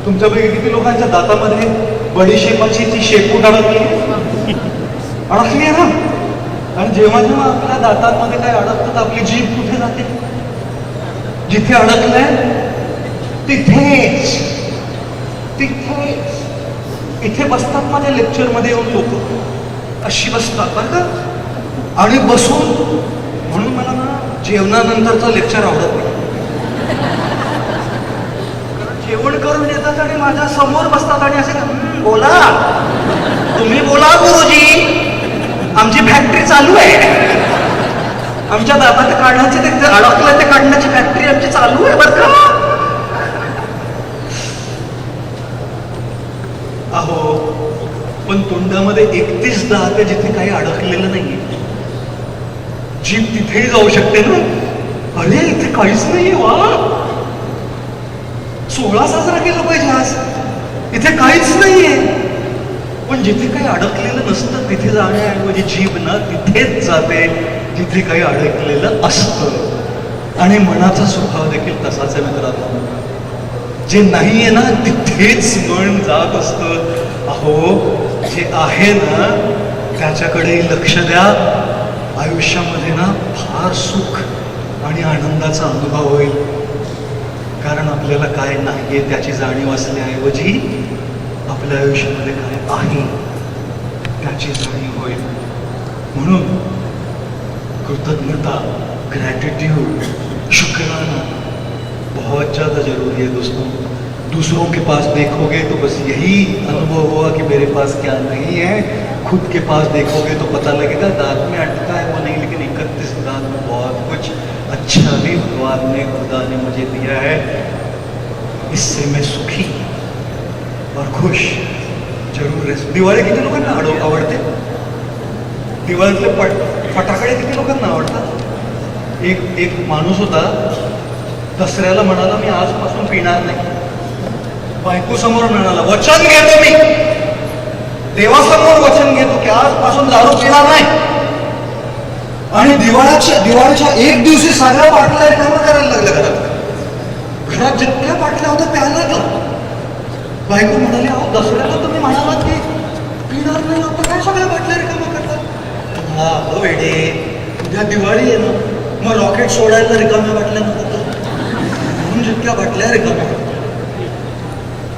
तुमच्यापैकी किती लोकांच्या दातामध्ये बडीशेपाची ती शेपूट अडकली आहे ना. आणि जेव्हा जेव्हा आपल्या दातांमध्ये काय अडकतं तर आपली जीभ कुठे जाते? जिथे अडकलंय तिथेच. इथे बसतात माझ्या लेक्चरमध्ये येऊन लोक, अशी बसतात बरं का. आणि बसून, म्हणून मला ना जेवणानंतरचं लेक्चर आवडत नाही. जेवण करून येतात आणि माझ्या समोर बसतात आणि असे बोला, तुम्ही बोला गुरुजी, आमची फॅक्टरी चालू आहे. आमच्या दातात काढण्याची, ते अडकलं ते काढण्याची फॅक्टरी आमची चालू आहे बरं का. अहो, पण तोंडामध्ये 31 दात आहे जिथे काही अडकलेलं नाहीये. जीभ तिथेही जाऊ शकते ना. अरे इथे काहीच नाहीये. वा, 16 साजरा केला पाहिजे आज. इथे काहीच नाहीये. पण जिथे काही अडकलेलं नसतं तिथे जाण्याऐवजी जीभ ना तिथेच जाते जिथे काही अडकलेलं असतं. आणि मनाचा स्वभाव देखील तसाच आहे मित्रांनो. जे नाहीये ना तिथेच मन जात असतं. अहो, जे आहे ना त्याच्याकडेही लक्ष द्या. आयुष्यामध्ये ना फार सुख आणि आनंदाचा अनुभव होईल. कारण आपल्याला काय नाहीये त्याची जाणीव असण्याऐवजी आपल्या आयुष्यामध्ये काय आहे त्याची जाणीव होईल. म्हणून कृतज्ञता, ग्रैटिट्यूड, शुक्राना बहुत ज़्यादा जरूरी है दोस्तों. दूसरों के पास देखोगे तो बस यही अनुभव होगा कि मेरे पास क्या नहीं है. खुद के पास देखोगे तो पता लगेगा दांत में अटका है वो नहीं, लेकिन 31 दांत में बहुत कुछ अच्छा भी भगवान ने, खुदा ने मुझे दिया है. इससे मैं सुखी और खुश जरूर है. दिवाळी किती लोकांना आवडते? दिवाळीतले फटाकडे किती लोकांना आवडतात? एक माणूस होता, दसऱ्याला म्हणाला मी आजपासून पिणार नाही. बायको समोर म्हणाला वचन घेतो मी, देवासमोर वचन घेतो की आजपासून दारू पिणार नाही. आणि दिवाळीच्या एक दिवशी सगळ्या बाटल्या रिकामा करायला लागल्या. घरात जितक्या बाटल्या होत्या प्यायला लागला. बायको म्हणाली अहो दसऱ्याला तुम्ही म्हणालात की पिणार नाही, आता काय सगळ्या बाटल्या रिकामा करतात? हा हो वेडे, उद्या दिवाळी आहे ना, मग रॉकेट सोडायला रिकाम्या बाटल्या नको म्हणून जितक्या बाटल्या रिकाम्या.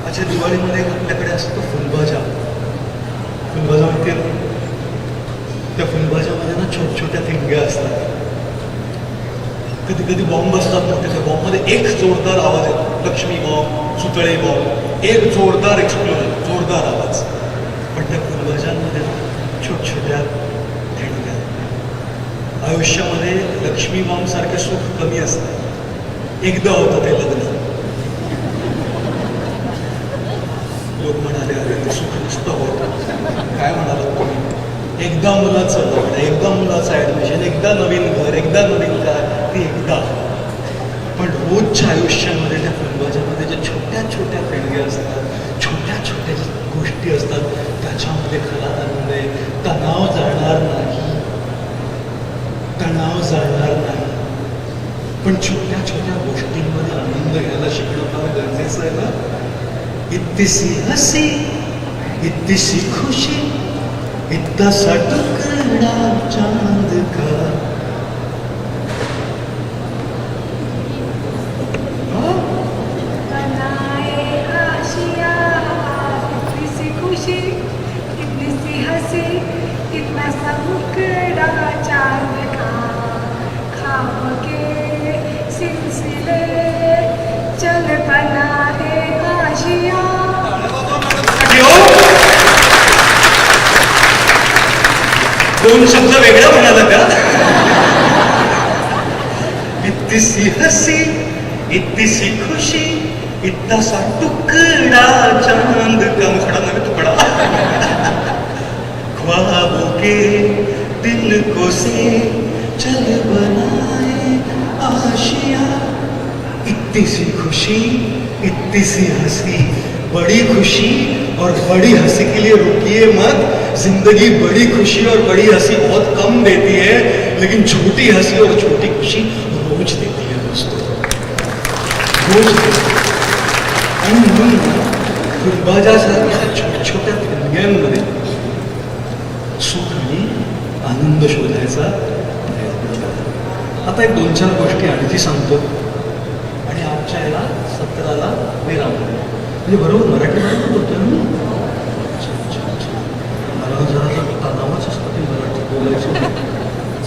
अच्छा, दिवाळीमध्ये आपल्याकडे असतो फुलभाज्या. फुलभाज्या म्हणते ना, त्या फुलभाज्यामध्ये ना छोट्या ठिणग्या असतात. कधी कधी बॉम्ब असतात ना, त्याच्या बॉम्बमध्ये एक जोरदार आवाज येतो, लक्ष्मी बॉम्ब, सुतळे बॉम्ब, एक जोरदार एक्सप्लोजन, जोरदार आवाज. पण त्या फुलभाज्यांमध्ये छोट्या ठिणग्या. आयुष्यामध्ये लक्ष्मी बॉम्ब सारखे सुख कमी असतं. एकदा होतं ते लग्न. लोक म्हणाले अरे ते सुख नुसतं होतं. काय म्हणाला तुम्ही? एकदा मुलाचं लग्न, एकदा मुलाचं ऍडमिशन, एकदा नवीन घर, एकदा नवीन कार, ते एकदा. पण रोजच्या आयुष्यामध्ये त्या फुलभाज्यामध्ये ज्या छोट्या ठिणग्या असतात, छोट्या गोष्टी असतात त्याच्यामध्ये खरा आनंद आहे. तणाव जाणार नाही, तणाव जाणार नाही. पण छोट्या छोट्या गोष्टींमध्ये आनंद घ्यायला शिकणं फार गरजेचं आहे ना. इतनी सी हसी, इतनी सी खुशी, इतना सा टुकड़ा चांद का. इतना सा मुकड़ा चांद का, ख्वाब के सिलसिले चल बना है आशिया. दोन शब्द वेगळा म्हणाला का. इतनी सी हसी, इतनी सी खुशी, इतना सा टुकड़ा चांद का. मुखडा नव्हे तुकडा. ख्वाबों के दिल को से चल बनाए आशिया. इतनी सी खुशी, इतनी सी हंसी, बड़ी खुशी और बड़ी हंसी के लिए रुकिए मत. जिंदगी बड़ी खुशी और बड़ी हंसी बहुत कम देती है, लेकिन छोटी हंसी और छोटी खुशी रोज देती है दोस्तों, रोज देती है. आणि म्हणून गुलबाजासारख्या छोट्या छोट्या देणग्यांमध्ये सुख आणि आनंद शोधायचा प्रयत्न करा. आता एक 2-4 गोष्टी आणखी सांगतो आणि आमच्या याला सत्राला विराम. म्हणजे बरोबर मराठी बोलतोय ना. मला जरा तणावच असतं ते मराठी बोलायचं.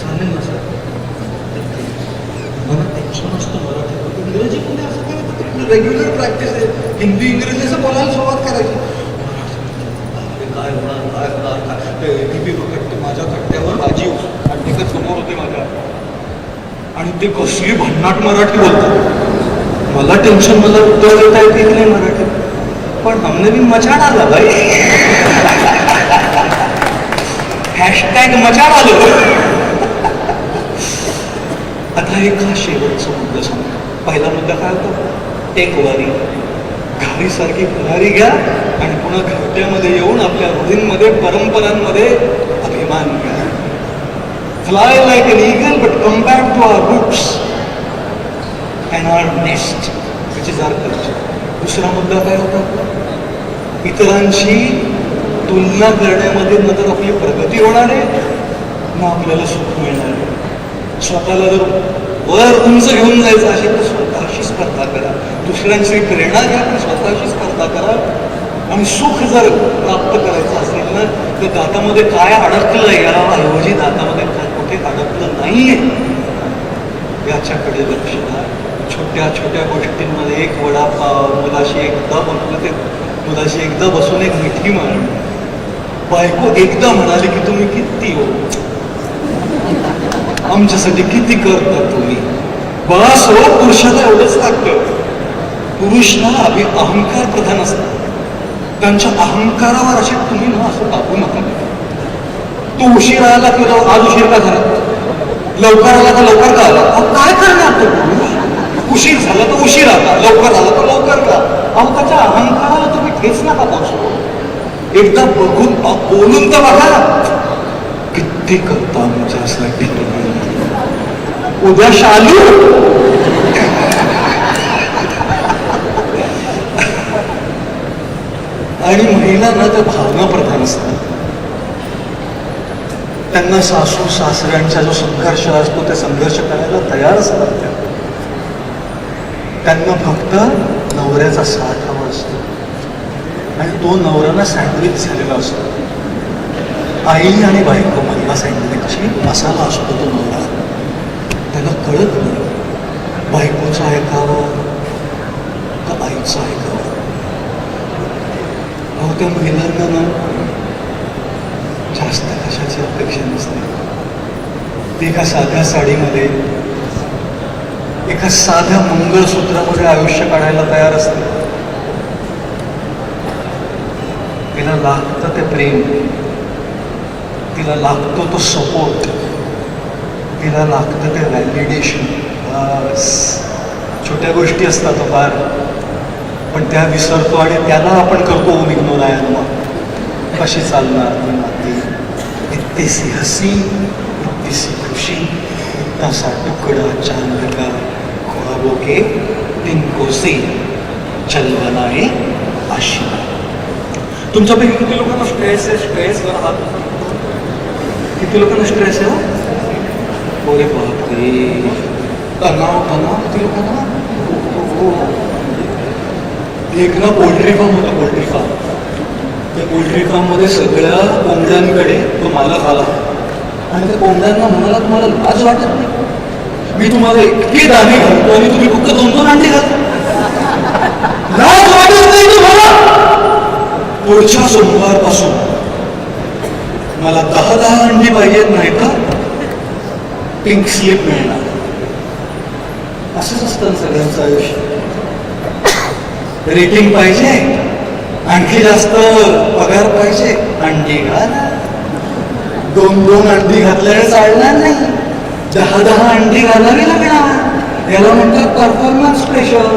चालेल ना सर. मला टेन्शन असतं मराठी. इंग्रजी मध्ये असं काय रेग्युलर प्रॅक्टिस आहे. हिंदी इंग्रजीचं बोलायला सुरुवात करायची. काय होणार काय होणार काय कट्टे माझ्या कट्ट्यावर भाजी आणि समोर होते माझ्या आणि ते कसली भन्नाट मराठी बोलतात. मला टेन्शन, मला उत्तर देता येते की नाही मराठी. पण हमने भी मचाण आला बाई. हॅशटॅग मचाण आलो. आता एक हा शेवटचा मुद्दा सांगतो. पहिला मुद्दा काय होता. टेकवारी. घारीसारखी भरारी घ्या आणि पुन्हा घरट्यामध्ये येऊन आपल्या रूढींमध्ये परंपरांमध्ये अभिमान घ्या. Fly like an eagle but come back to our roots and our nest which is our culture. दुसरा मुद्दा काय होता. इतरांशी तुलना करण्यामध्ये न तर आपली प्रगती होणार आहे ना आपल्याला सुख मिळणार आहे. स्वतःला जर वर उंच घेऊन जायचं असेल तर स्वतःशी स्पर्धा करा. दुसऱ्यांची प्रेरणा घ्या पण स्वतःशी स्पर्धा करा. आणि सुख जर प्राप्त करायचं असेल ना तर दातामध्ये काय अडकलं याऐवजी दातामध्ये काय कुठे अडकलं नाहीये याच्याकडे लक्ष द्या. छोट्या छोट्या गोष्टींमध्ये एक वडापाव, मुलाशी एकदा बोलतो ते मुलाशी एकदा बसून एक मिठी मार. बायको एकदा म्हणाली की तुम्ही किती हो, आमच्यासाठी किती करता तुम्ही. बस हो, पुरुषाला एवढंच लागतं. पुरुष ना अहंकार प्रधान असतात. त्यांच्या अहंकारावर असे तुम्ही ना असं टाकू नका. तो उशीर आला की आज उशीर का झाला, लवकर आला तर लवकर का आला. काय करणार तो पुरुष. उशीर झाला तर उशीर आला, लवकर आला तर लवकर का. अहो त्याच्या अहंकाराला तुम्ही ठेच नका पोचू. एकदा बघून बोलून तर बघा किती करता आमच्यासाठी तुम्ही. उद्या शालू आणि महिलांना त्या भावना प्रधान असतात. त्यांना सासू सासऱ्यांचा जो संघर्ष असतो ते संघर्ष करायला तयार असतात. त्यांना फक्त नवऱ्याचा साथ हवा असतो आणि तो नवऱ्याला सँडविच झालेला असतो. आई आणि बायको मधला सँडविचची मसाला असतो तो नवरा. त्याला कळत नाही बायकोचं ऐकावं का आईचं ऐकावं. अहो त्या महिलांना ना जास्त कशाची अपेक्षा नसते. ती एका साध्या साडीमध्ये एका साध्या मंगळसूत्रामध्ये आयुष्य काढायला तयार असते. तिला लागतं ते प्रेम, तिला लागतो तो सपोर्ट, तिला लागतं ते व्हॅलिडेशन. बस छोट्या गोष्टी असतात फार. पण त्या विसरतो आणि त्याला आपण करतो ओम इग्नोरायन. मग कशी चालणार ती नाती? इतनी सी हसी, इतनी सी खुशी, इतना सा टुकड़ा चांद का, ख्वाबों के तिनको से चल बनाए आशिना. तुमच्यापैकी किती लोकांना स्ट्रेस आहे? स्ट्रेसवर हात. किती लोकांना स्ट्रेस आहे? अरे बापरे, तणाव तणाव किती लोकांना. एक ना पोल्ट्री फार्म होता, पोल्ट्री फार्म. त्या पोल्ट्री फार्ममध्ये सगळ्या कोंबड्यांकडे तो मालक आला आणि त्या कोंबड्यांना म्हणाला, तुम्हाला लाज वाटत नाही? मी तुम्हाला इतके दाणे घालतो आणि तुम्ही फक्त 2-2 अंडे घालता. लाज वाटत नाही तुम्हाला? पुढच्या सोमवारपासून मला 10-10 अंडी पाहिजेत, नाही का पिंक स्लिप मिळणार. असंच असतं सगळ्यांचं आयुष्य. रेटिंग पाहिजे, आणखी जास्त पगार पाहिजे, अंडी घाला. 2-2 अंडी घातल्याने चालणार नाही, 10-10 अंडी घालावी लागणार. याला म्हणतात परफॉर्मन्स प्रेशर.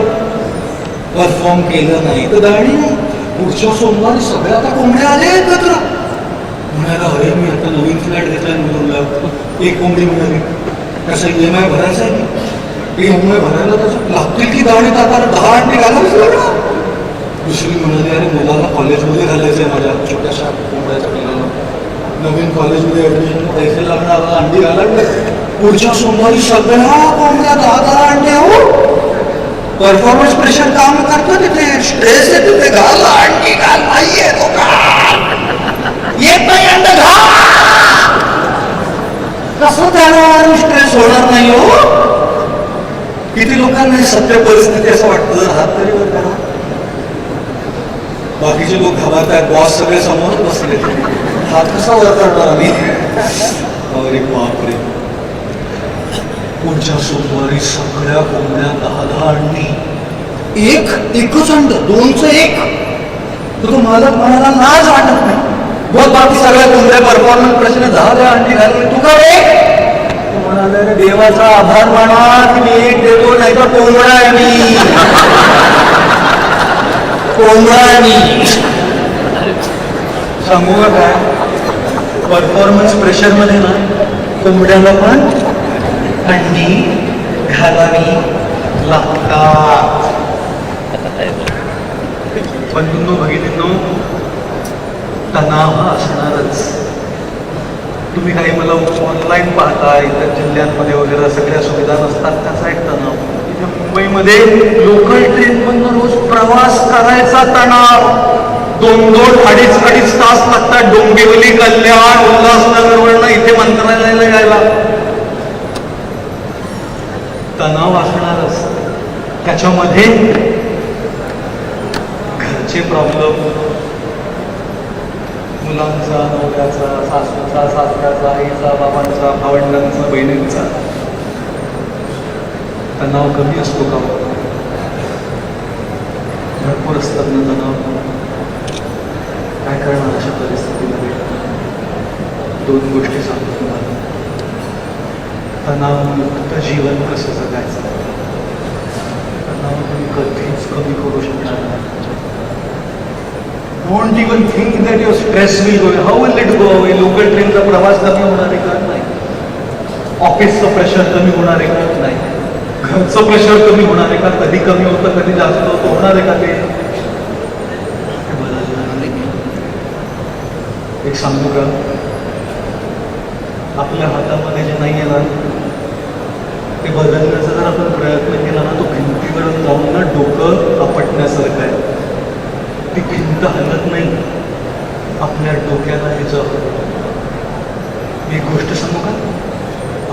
परफॉर्म केलं नाही तर दाढी नाही. पुढच्या सोमवारी सगळ्या आता कोंबड्या आले एकत्र. म्हणाला, अरे मी आता नवीन फ्लॅट घेतलाय मुलूनला. एक कोंबडी म्हणाली, कसं EMI भरायचं आहे? EMI भरायला तसं लागतील की दाढी टाकायला 10 अंडी घालावीच लागणार. दुसरी म्हणाली, अरे मुलाला कॉलेजमध्ये घालायचं आहे, माझ्या छोट्याशा कोंबड्याच्या मुलाला नवीन कॉलेजमध्ये ॲडमिशन, पैसे लागणार, अंडी घालावे. पुढच्या सोमवारी सगळ्या कोंबड्या 10-10 अंडी. हो, परफॉर्मन्स प्रेशर काम करतं तिथे, स्ट्रेस आहे तिथे. घाल अंडी, घाल, नाही येत येत नाही अंड घाल. कसं त्याला स्ट्रेस होणार नाही? हो, किती लोकांना सत्य परिस्थिती असं वाटतं? जर हात तरी वर करा. बाकीचे लोक घाबरतात, बॉस सगळे समोर बसले, हात कसा वर करणार आम्ही? अरे बापरे. पुढच्या सोमवारी सगळ्या कोंबड्या 10-10 अंडी. एकच अंड, 2चं 1. तर तो मालक म्हणाला, लाज वाटत नाही? बघ बाकी सगळ्या कोंबड्या परफॉर्मन्स प्रश्न 10-10 अंडी घालून, तू का रे? तो म्हणाला, देवाचा आभार माना की मी 1 देतो, नाही तर कोंबडा आहे मी. कोंबडा आहे मी. सांगू का काय? परफॉर्मन्स प्रेशर मध्ये ना कोंबड्याला पण अंडी घालावी लागतात. बंधूंनो, भगिनींनो, तणाव हा असणारच. तुम्ही काही मला ऑनलाईन पाहता, इतर जिल्ह्यांमध्ये वगैरे सगळ्या सुविधा नसतात, त्याचा एक तणाव. इथे मुंबईमध्ये लोकल ट्रेनमधून रोज प्रवास करायचा तणाव. 2-2, 2.5 तास लागतात डोंबिवली, कल्याण, उल्हासनगरवरनं इथे मंत्रालयाला यायला. तणाव असणारच. त्याच्यामध्ये घरचे प्रॉब्लेम, मुलांचा, नवऱ्याचा, सासूचा, सासऱ्याचा, आईचा, बाबांचा, भावंडांचा, बहिणींचा. तणाव कमी असतो का? भरपूर असतात ना तणाव. काय करणार अशा परिस्थितीमध्ये? 2 गोष्टी सांगतो तुम्हाला. तणावमुक्त जीवन कसं जगायचं? तणाव तुम्ही कधीच कमी करू शकणार नाही. Don't even think that your stress will go. How will it go away? Local ट्रेनचा प्रवास कमी होणार आहे का? नाही. ऑफिसचं प्रेशर कमी होणार आहे का? नाही. घरचं प्रेशर कमी होणार आहे का? कधी कमी होतं, कधी जास्त होतं. होणार आहे का ते? एक सांगू का? आपल्या हातामध्ये जे नाही आहे ना, ते बदलण्याचा जर आपण प्रयत्न केला ना, तो भिंतीकडून जाऊन ना डोकं आपटण्यासारखं आहे. ती भिंत हलत नाही, आपल्या डोक्याला हे जवळ. मी एक गोष्ट सांगू का?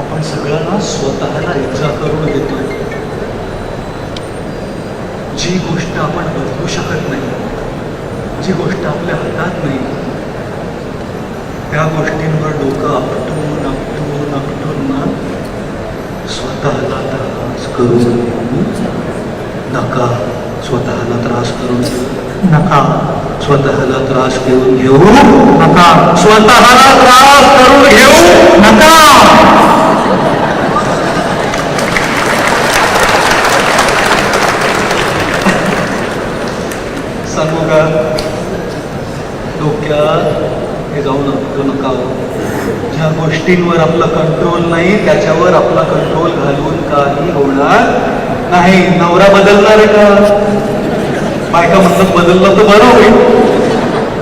आपण सगळ्यांना स्वतःला इच्छा करून देतो. जी गोष्ट आपण बदलू शकत नाही, जी गोष्ट आपल्या हातात नाही, त्या गोष्टींवर डोकं आपटून आपटून आपटून ना स्वतःला त्रास करून नका. स्वतःला त्रास करून नका. स्वतःला त्रास घेऊन घेऊ नका. स्वतःला त्रास करून घेऊ नका. डोक्यात हे जाऊ नका. ज्या गोष्टींवर आपला कंट्रोल नाही त्याच्यावर आपला कंट्रोल घालून काही होणार नाही. नवरा बदलणार आहे का? बायका म्हणतात बदललं तर बरं होईल,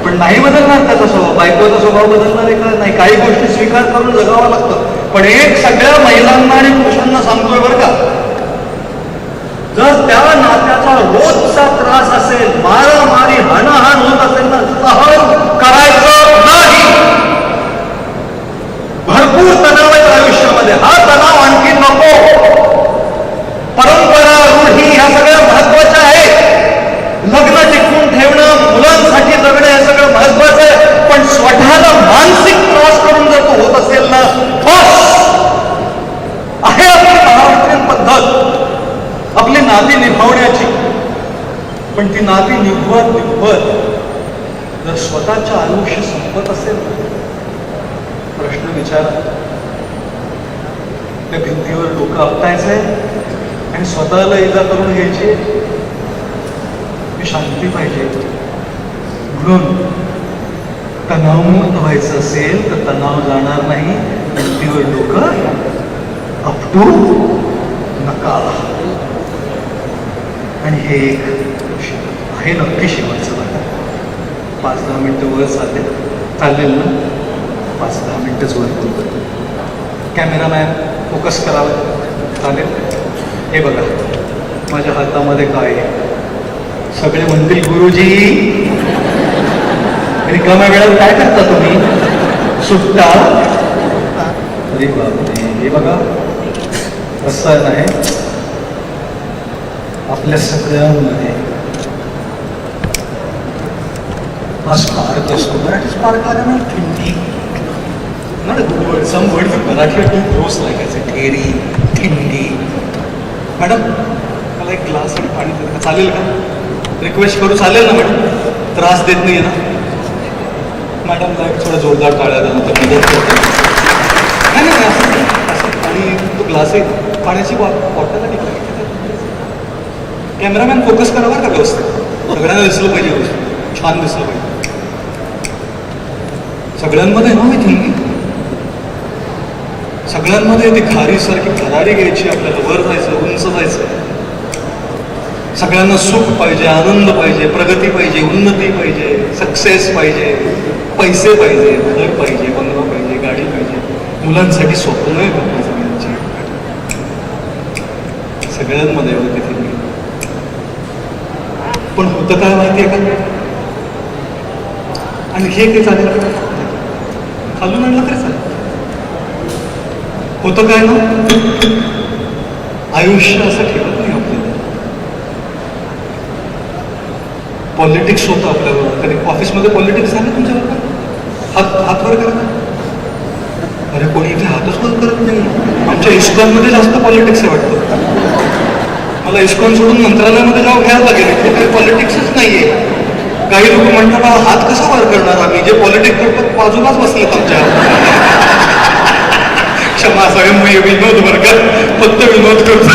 पण नाही बदलणार त्याचा स्वभाव. बायकोचा स्वभाव बदलणार आहे का? नाही. काही गोष्टी स्वीकार करून जगावं लागतं. पण एक सगळ्या महिलांना आणि पुरुषांना सांगतोय बरं का, जर त्या नात्याचा रोजचा त्रास असेल, मारामारी हाणाहाण होत असेल ना, सहन करायचं नाही. भरपूर तणाव आहे आयुष्यामध्ये, हा तणाव आणखी नको. परंपरा रूढी ह्या सगळ्या महत्वाच्या आहेत. लग्न टिकवून ठेवणं, मुलांसाठी जगणं हे सगळं महत्वाचं आहे. पण स्वतःला मानसिक त्रास करून जर तो होत असेल ना, बस आहे आपली महाराष्ट्रीयन पद्धत आपली नाती निभावण्याची. पण ती नाती निभवत जर स्वतःचं आयुष्य संपत असेल, प्रश्न विचारा. त्या भिंतीवर डोकं आपटायचंय आणि स्वतःला इजा करून घ्यायची. ही शांती पाहिजे. म्हणून तणावमुक्त व्हायचं असेल तर तणाव जाणार नाही. भिंतीवर डोकं आपटू नका. आणि हे एक आहे नक्की शेवटचं बघा. 5-10 मिनिटं वर चालेल ना? 5-10 मिनिटच वर करू. कॅमेरामॅन फोकस करावं, चालेल? हे बघा माझ्या हातामध्ये काय आहे. सगळे म्हणतील गुरुजी रिकाम्या वेळात काय करता तुम्ही? सुट्टा? अरे बापरे, हे बघा असं नाही. आपल्या सगळ्यांमध्ये हा स्पार्क असतो. मराठी स्पार्क आला ना, थिंडी ना. Some word Marathi too gross लागायचं. ठेरी, थिंडी. मॅडम मला एक ग्लास आणि पाणी देता चालेल का? रिक्वेस्ट करू चालेल ना मॅडम? त्रास देत नाही ना मॅडमला? एक थोडं जोरदार टाळ्या द्या तर मदत करते. नाही नाही असं. आणि तो ग्लास एक पाण्याची बॉटल आणि कॅमेरामॅन फोकस करा बरं का व्यवस्थित. सगळ्यांना दिसलं पाहिजे, छान दिसलं पाहिजे सगळ्यांमध्ये. ना मी थिंकिंग सगळ्यांमध्ये ती खारीसारखी भरारी घ्यायची. आपल्याला वर जायचं, उंच जायचं. सगळ्यांना सुख पाहिजे, आनंद पाहिजे, प्रगती पाहिजे, उन्नती पाहिजे, सक्सेस पाहिजे, पैसे पाहिजे, घर पाहिजे, बंगला पाहिजे, गाडी पाहिजे, मुलांसाठी स्वप्न आहे बघा सगळ्यांची. सगळ्यांमध्ये होते तिथे. पण होतं काय माहिती आहे का? आणि हे काही चालेल खालून आणलं तरी चालेल. होतं काय ना, आयुष्य असं ठेवत नाही आपल्याला. पॉलिटिक्स होतं आपल्याबरोबर. कधी ऑफिसमध्ये पॉलिटिक्स झालं तुमच्याबरोबर? हात वर करा. अरे कोणी इथे हातच वर करत नाही. आमच्या इस्कॉनमध्ये जास्त पॉलिटिक्स आहे वाटतं. मला इस्कॉन सोडून मंत्रालयामध्ये जाऊ घ्यायला लागेल. इथे काही पॉलिटिक्सच नाहीये. काही लोक म्हणतात हात कसा वर करणार आम्ही, जे पॉलिटिक्स करतात बाजूलाच बसलेत आमच्या. क्षमा स्वयंमय विनोद वर्गात फक्त विनोद करतो.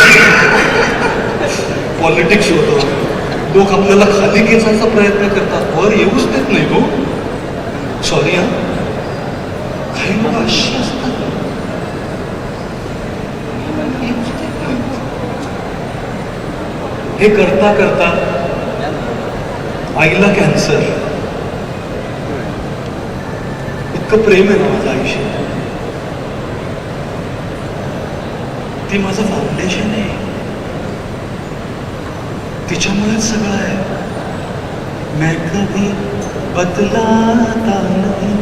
पॉलिटिक्स होतं. लोक आपल्याला खाली खेचायचा प्रयत्न करतात, वर येऊच देत नाही. तो सॉरी हा, काही लोक अशी असतात. हे करता करता आईला कॅन्सर. इतकं प्रेम आहे ना माझं आयुष्य. ती माझं फाउंडेशन आहे. तिच्यामुळेच सगळं आहे. मैं कभी बदलाता नहीं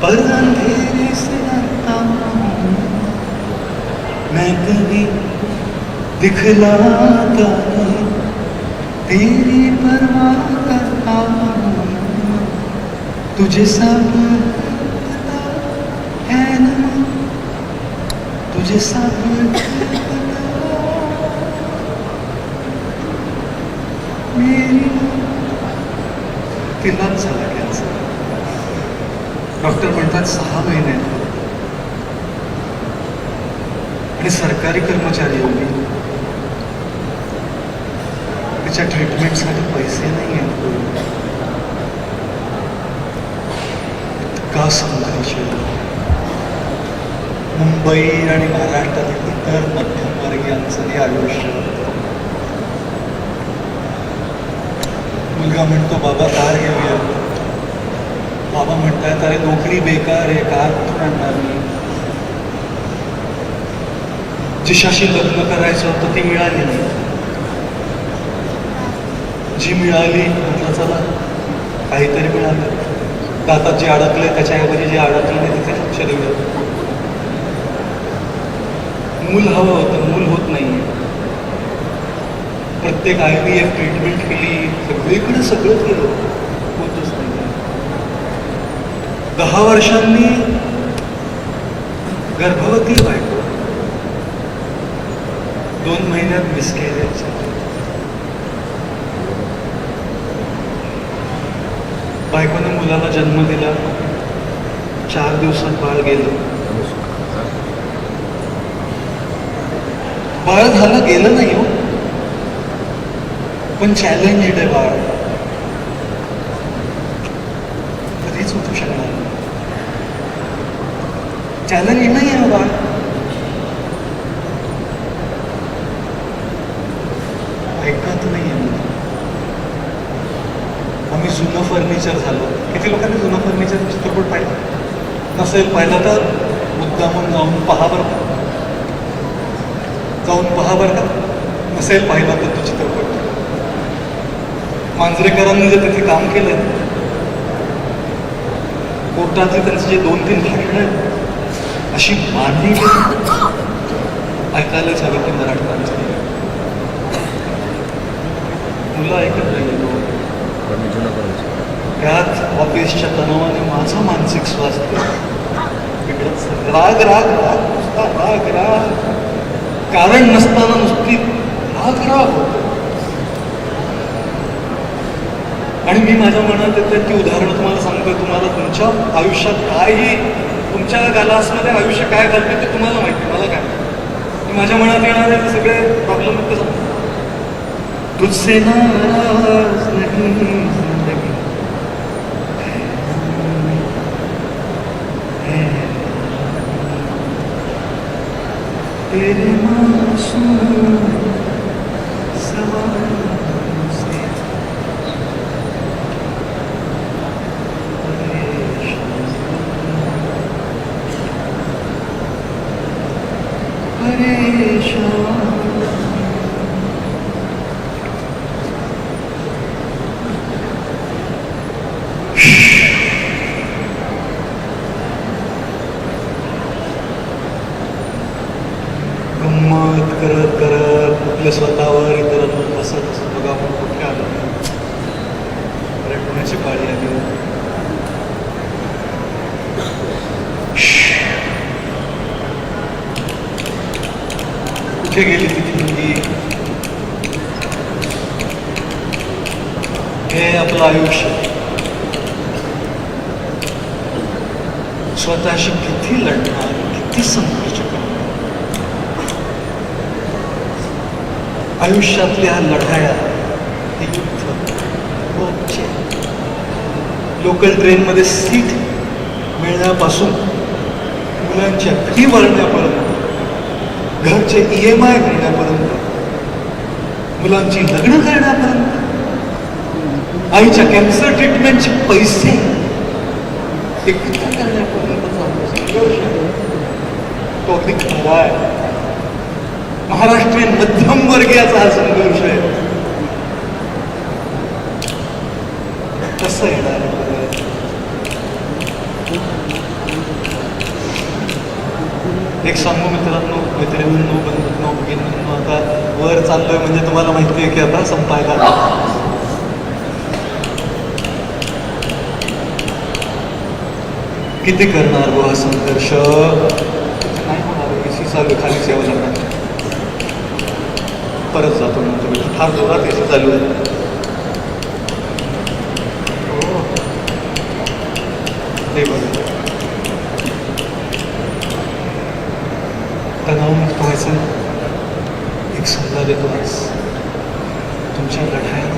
पर अंधेरे से आता हूं. मैं कभी दिखलाता नहीं तेरी परवाह करता हूं. तुझे सब पता है ना, तुझे सब मेरी. तिलाच झाला कॅन्सर. डॉक्टर म्हणतात 6 महिने आणि सरकारी कर्मचारी होती. तिच्या ट्रीटमेंटसाठी पैसे नाही आहेत. इतका संघर्ष मुंबई आणि महाराष्ट्रातील इतर मध्यमवर्गीयांचंही आयुष्य. मुलगा म्हणतो बाबा कार घेऊया, बाबा म्हणतायत अरे नोकरी बेकार आहे, कार कुठून आणणार मी. जिशाशी लग्न करायचं होतं ती मिळाली नाही, जी मिळाली म्हटलं चला काहीतरी मिळालं. दातात जे अडकले त्याच्याऐवजी जे अडकले नाही तिथे लक्ष दिलं. मूल हवं होतं, मूल होत नाही. प्रत्येक IVF ट्रीटमेंट केली, सगळीकडे सगळं केलं, होतच नाही. 10 वर्षांनी गर्भवती बायको, 2 महिन्यात मिसकॅरेज. बायकोने मुलाला जन्म दिला, 4 दिवसात बाळ गेलं. बाळ झालं गेलं नाही हो, पण चॅलेंज आहे बाळ, कधीच उठू शकणार नाही. चॅलेंज नाही आहे बाळ. ऐकत नाही आहे. आम्ही जुनं फर्निचर झालो. किती लोकांनी जुनं फर्निचर चित्रपट पाहिला नसेल, पाहिला तर मुद्दामून जाऊन पहा बरं का, जाऊन पहा बरं का. नसेल पाहिला तर तो चित्रपट. मांजरेकरांनी जे तिथे काम केलं, कोर्टातले त्यांचे जे 2-3 भाषणं अशी मांडणी ऐकायला हवी की मराठवाड्याचं. मुलं ऐकत नाही. त्यात ऑफिसच्या तणावाने माझं मानसिक स्वास्थ्य बिघडत. राग राग राग नुसता राग राग, कारण नसताना नुसती राग राग होतो. आणि मी माझ्या मनात येते ती उदाहरणं तुम्हाला सांगतोय. तुम्हाला तुमच्या आयुष्यात कायही, तुमच्या गलासमध्ये आयुष्य काय घालते ते तुम्हाला माहिती, मला काय. माझ्या मनात येणारे सगळे प्रॉब्लेम कसं, तुझसे नाराज नहीं जिंदगी है, तेरे मासूम सवालों से परेशान. गंमत करत करत आपल्या स्वतःवर इतरांवर हसत हसत बघा आपण कुठे आलो. रडण्याची पाळी आली. कुठे गेली ती जिंदगी. हे आपलं आयुष्य. स्वतःशी किती लढणार, किती संघर्ष करणार. आयुष्यातल्या लढाया, हे युद्ध, रोजचे. लोकल ट्रेनमध्ये सीट मिळण्यापासून, मुलांच्या फी भरण्यापर्यंत, घरचे EMI भरण्यापर्यंत, मुलांची लग्न करण्यापर्यंत, आईच्या कॅन्सर ट्रीटमेंटचे पैसे एकत्र करण्यापर्यंतचा संघर्ष तो अगदी खरा आहे. महाराष्ट्रीयन मध्यमवर्गीयाचा हा संघर्ष आहे. कसं येणार आहे? एक सांगू मित्रांनो, मैत्रिणींनो, बंधूंनो, भगिनींनो, आता वर चाललोय म्हणजे तुम्हाला माहिती आहे की आता संपायला. किती करणार गो हा संघर्ष. नाही होणार. AC चालू खाली यावं लागणार. परत जातो नंतर. फार जोरात AC चालू आहे. ते बघा, तणावमुक्त व्हायचं एक सल्ला देतो आज. तुमच्या लढाया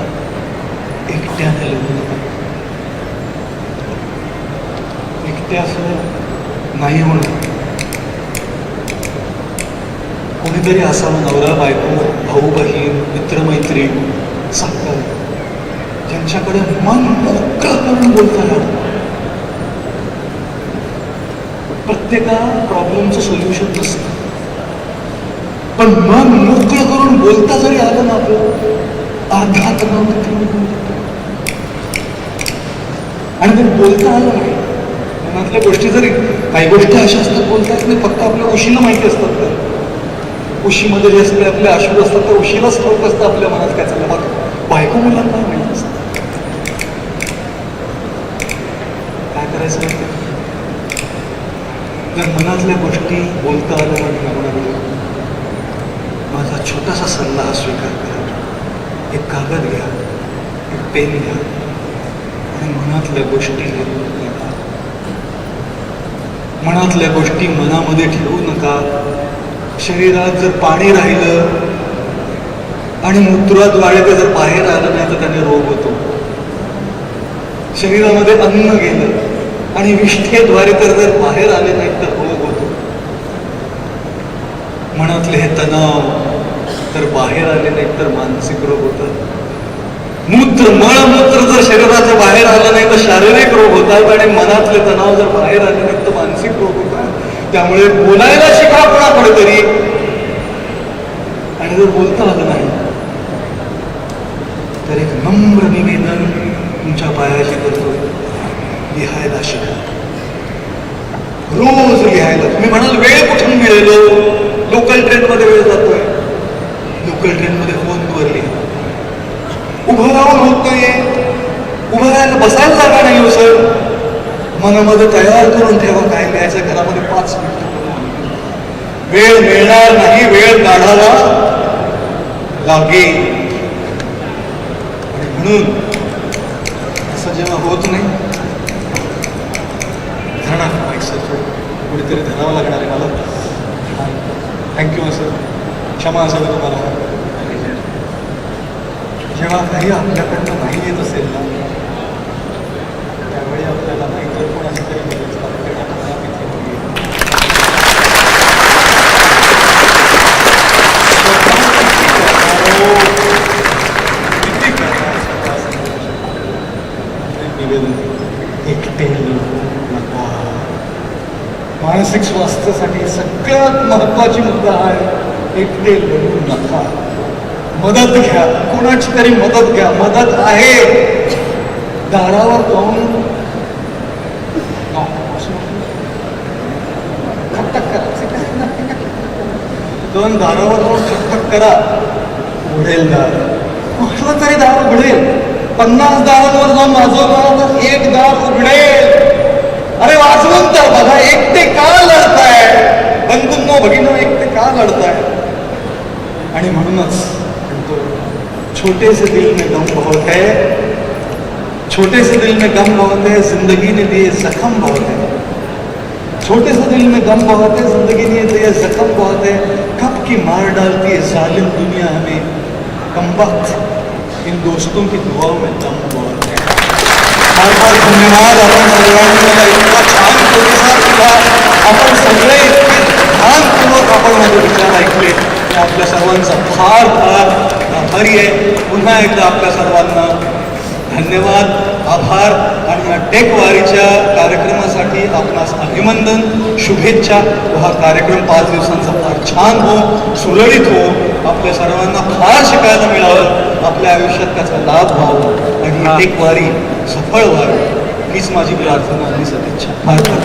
एकट्याने लढू नका. एकट्याचं नाही होणार. कोणीतरी असावं, नवरा बायको, भाऊ बहीण, मित्रमैत्रीण, साखर, ज्यांच्याकडे मन मोकळं करून बोलता येईल. प्रत्येका प्रॉब्लेमचं सोल्युशन नसतं, पण मन मोकळं करून बोलता जरी आलं ना आपलं, अर्धा तणाव आणि जर बोलता आलं नाही, मनातल्या गोष्टी जरी, काही गोष्टी अशा असतात बोलता येत नाही, फक्त आपल्या उशीला माहिती असतात. तर उशीमध्ये जे असते आपले अश्रू असतात, तर उशीलाच ठाऊक असतं आपल्या मनात काय चाललं. मग बायको मुलांना माहिती असतं. काय करायचं माहिती, जर मनातल्या गोष्टी बोलता आल्या नाही, माझा छोटासा सल्ला हा स्वीकार करा. एक कागद घ्या, एक पेन घ्या आणि मनातल्या गोष्टी लिहू नका. मनातल्या गोष्टी मनामध्ये ठेवू नका. शरीरात जर पाणी राहिलं आणि मूत्राद्वारे ते जर बाहेर आलं नाही तर त्याने रोग होतो. शरीरामध्ये अन्न गेलं आणि विष्ठेद्वारे तर जर बाहेर आले नाही तर रोग होतो. मनातले हे तणाव तर बाहेर आले नाही तर मानसिक रोग होतात. मळमूत्र जर शरीराच्या बाहेर आलं नाही तर शारीरिक रोग होतात आणि मनातले तणाव जर बाहेर आले नाही तर मानसिक रोग होतात. त्यामुळे बोलायला शिका कोणाकडे तरी, आणि जर बोलता आलं नाही तर एक नम्र निवेदन तुमच्या पायाशी करतोय, लिहायला शिका. रोज लिहायला. तुम्ही म्हणाल वेळ कुठून मिळेल, लोकल ट्रेनमध्ये वेळ जातोय, लोकल ट्रेनमध्ये फोनवर लिहा. उभं राहून होत नाही, उभं राहायला बसायला जागा नाही हो सर. मनामध्ये तयार करून ठेवा काय लिहायचं. घरामध्ये 5 मिनिटं वेळ मिळणार नाही, वेळ काढावा लागेल. आणि म्हणून असं जेव्हा होत नाही, धरणा कुठेतरी धरावं लागणार आहे मला. थँक्यू सर, क्षमा असावी तुम्हाला. जेव्हा काही आपल्याकडनं नाही येत असेल ना, त्यावेळी आपल्याला नाहीतर कोणाची तरी मदत लागते. एकटे नका. मानसिक स्वास्थ्यासाठी सगळ्यात महत्वाची मुद्दा आहे, एकटे लढू नका. मदत घ्या, कोणाची तरी मदत घ्या. मदत आहे. दारावर जाऊन खटखट करा. दोन दारावर जाऊन खटखट करा, उघडेल दार. कुठलं तरी दार उघडेल. 50 दारांवर जाऊन वाजवणार तर एक दार उघडेल. अरे वाजवून तर बघा, एकटे का लढताय बंधूंनो भगिनो, एकटे का लढताय. आणि म्हणूनच छोटे से दिल में गम बहुत है, छोटे से दिल में गम बहुत है, जिंदगी ने दिए जख्म बहुत है. छोटे से दिल में गम बहुत है, जिंदगी ने दिए जख्म बहुत है. कब की मार डालती है जालिम दुनिया हमें, कमबख्त इन दोस्तों की दुआओं में दम बहुत है. फार फार धन्यवाद. आपण सर्वांनी मला इतका छान प्रतिसाद दिला. आपण सगळे इतके ध्यानपूर्वक आपण माझे विचार ऐकले. आपल्या सर्वांचा फार फार आभारी आहे. पुन्हा एकदा आपल्या सर्वांना धन्यवाद, आभार. आणि या टेकवारीच्या कार्यक्रमासाठी आपणास अभिनंदन, शुभेच्छा. हा कार्यक्रम 5 दिवसांचा फार छान हो, सुरळीत हो, आपल्या सर्वांना फार शिकायला मिळावं, आपल्या आयुष्यात त्याचा लाभ व्हावा आणि ही टेकवारी सफळ व्हावी हीच माझी प्रार्थना आणि सदिच्छा. फार फार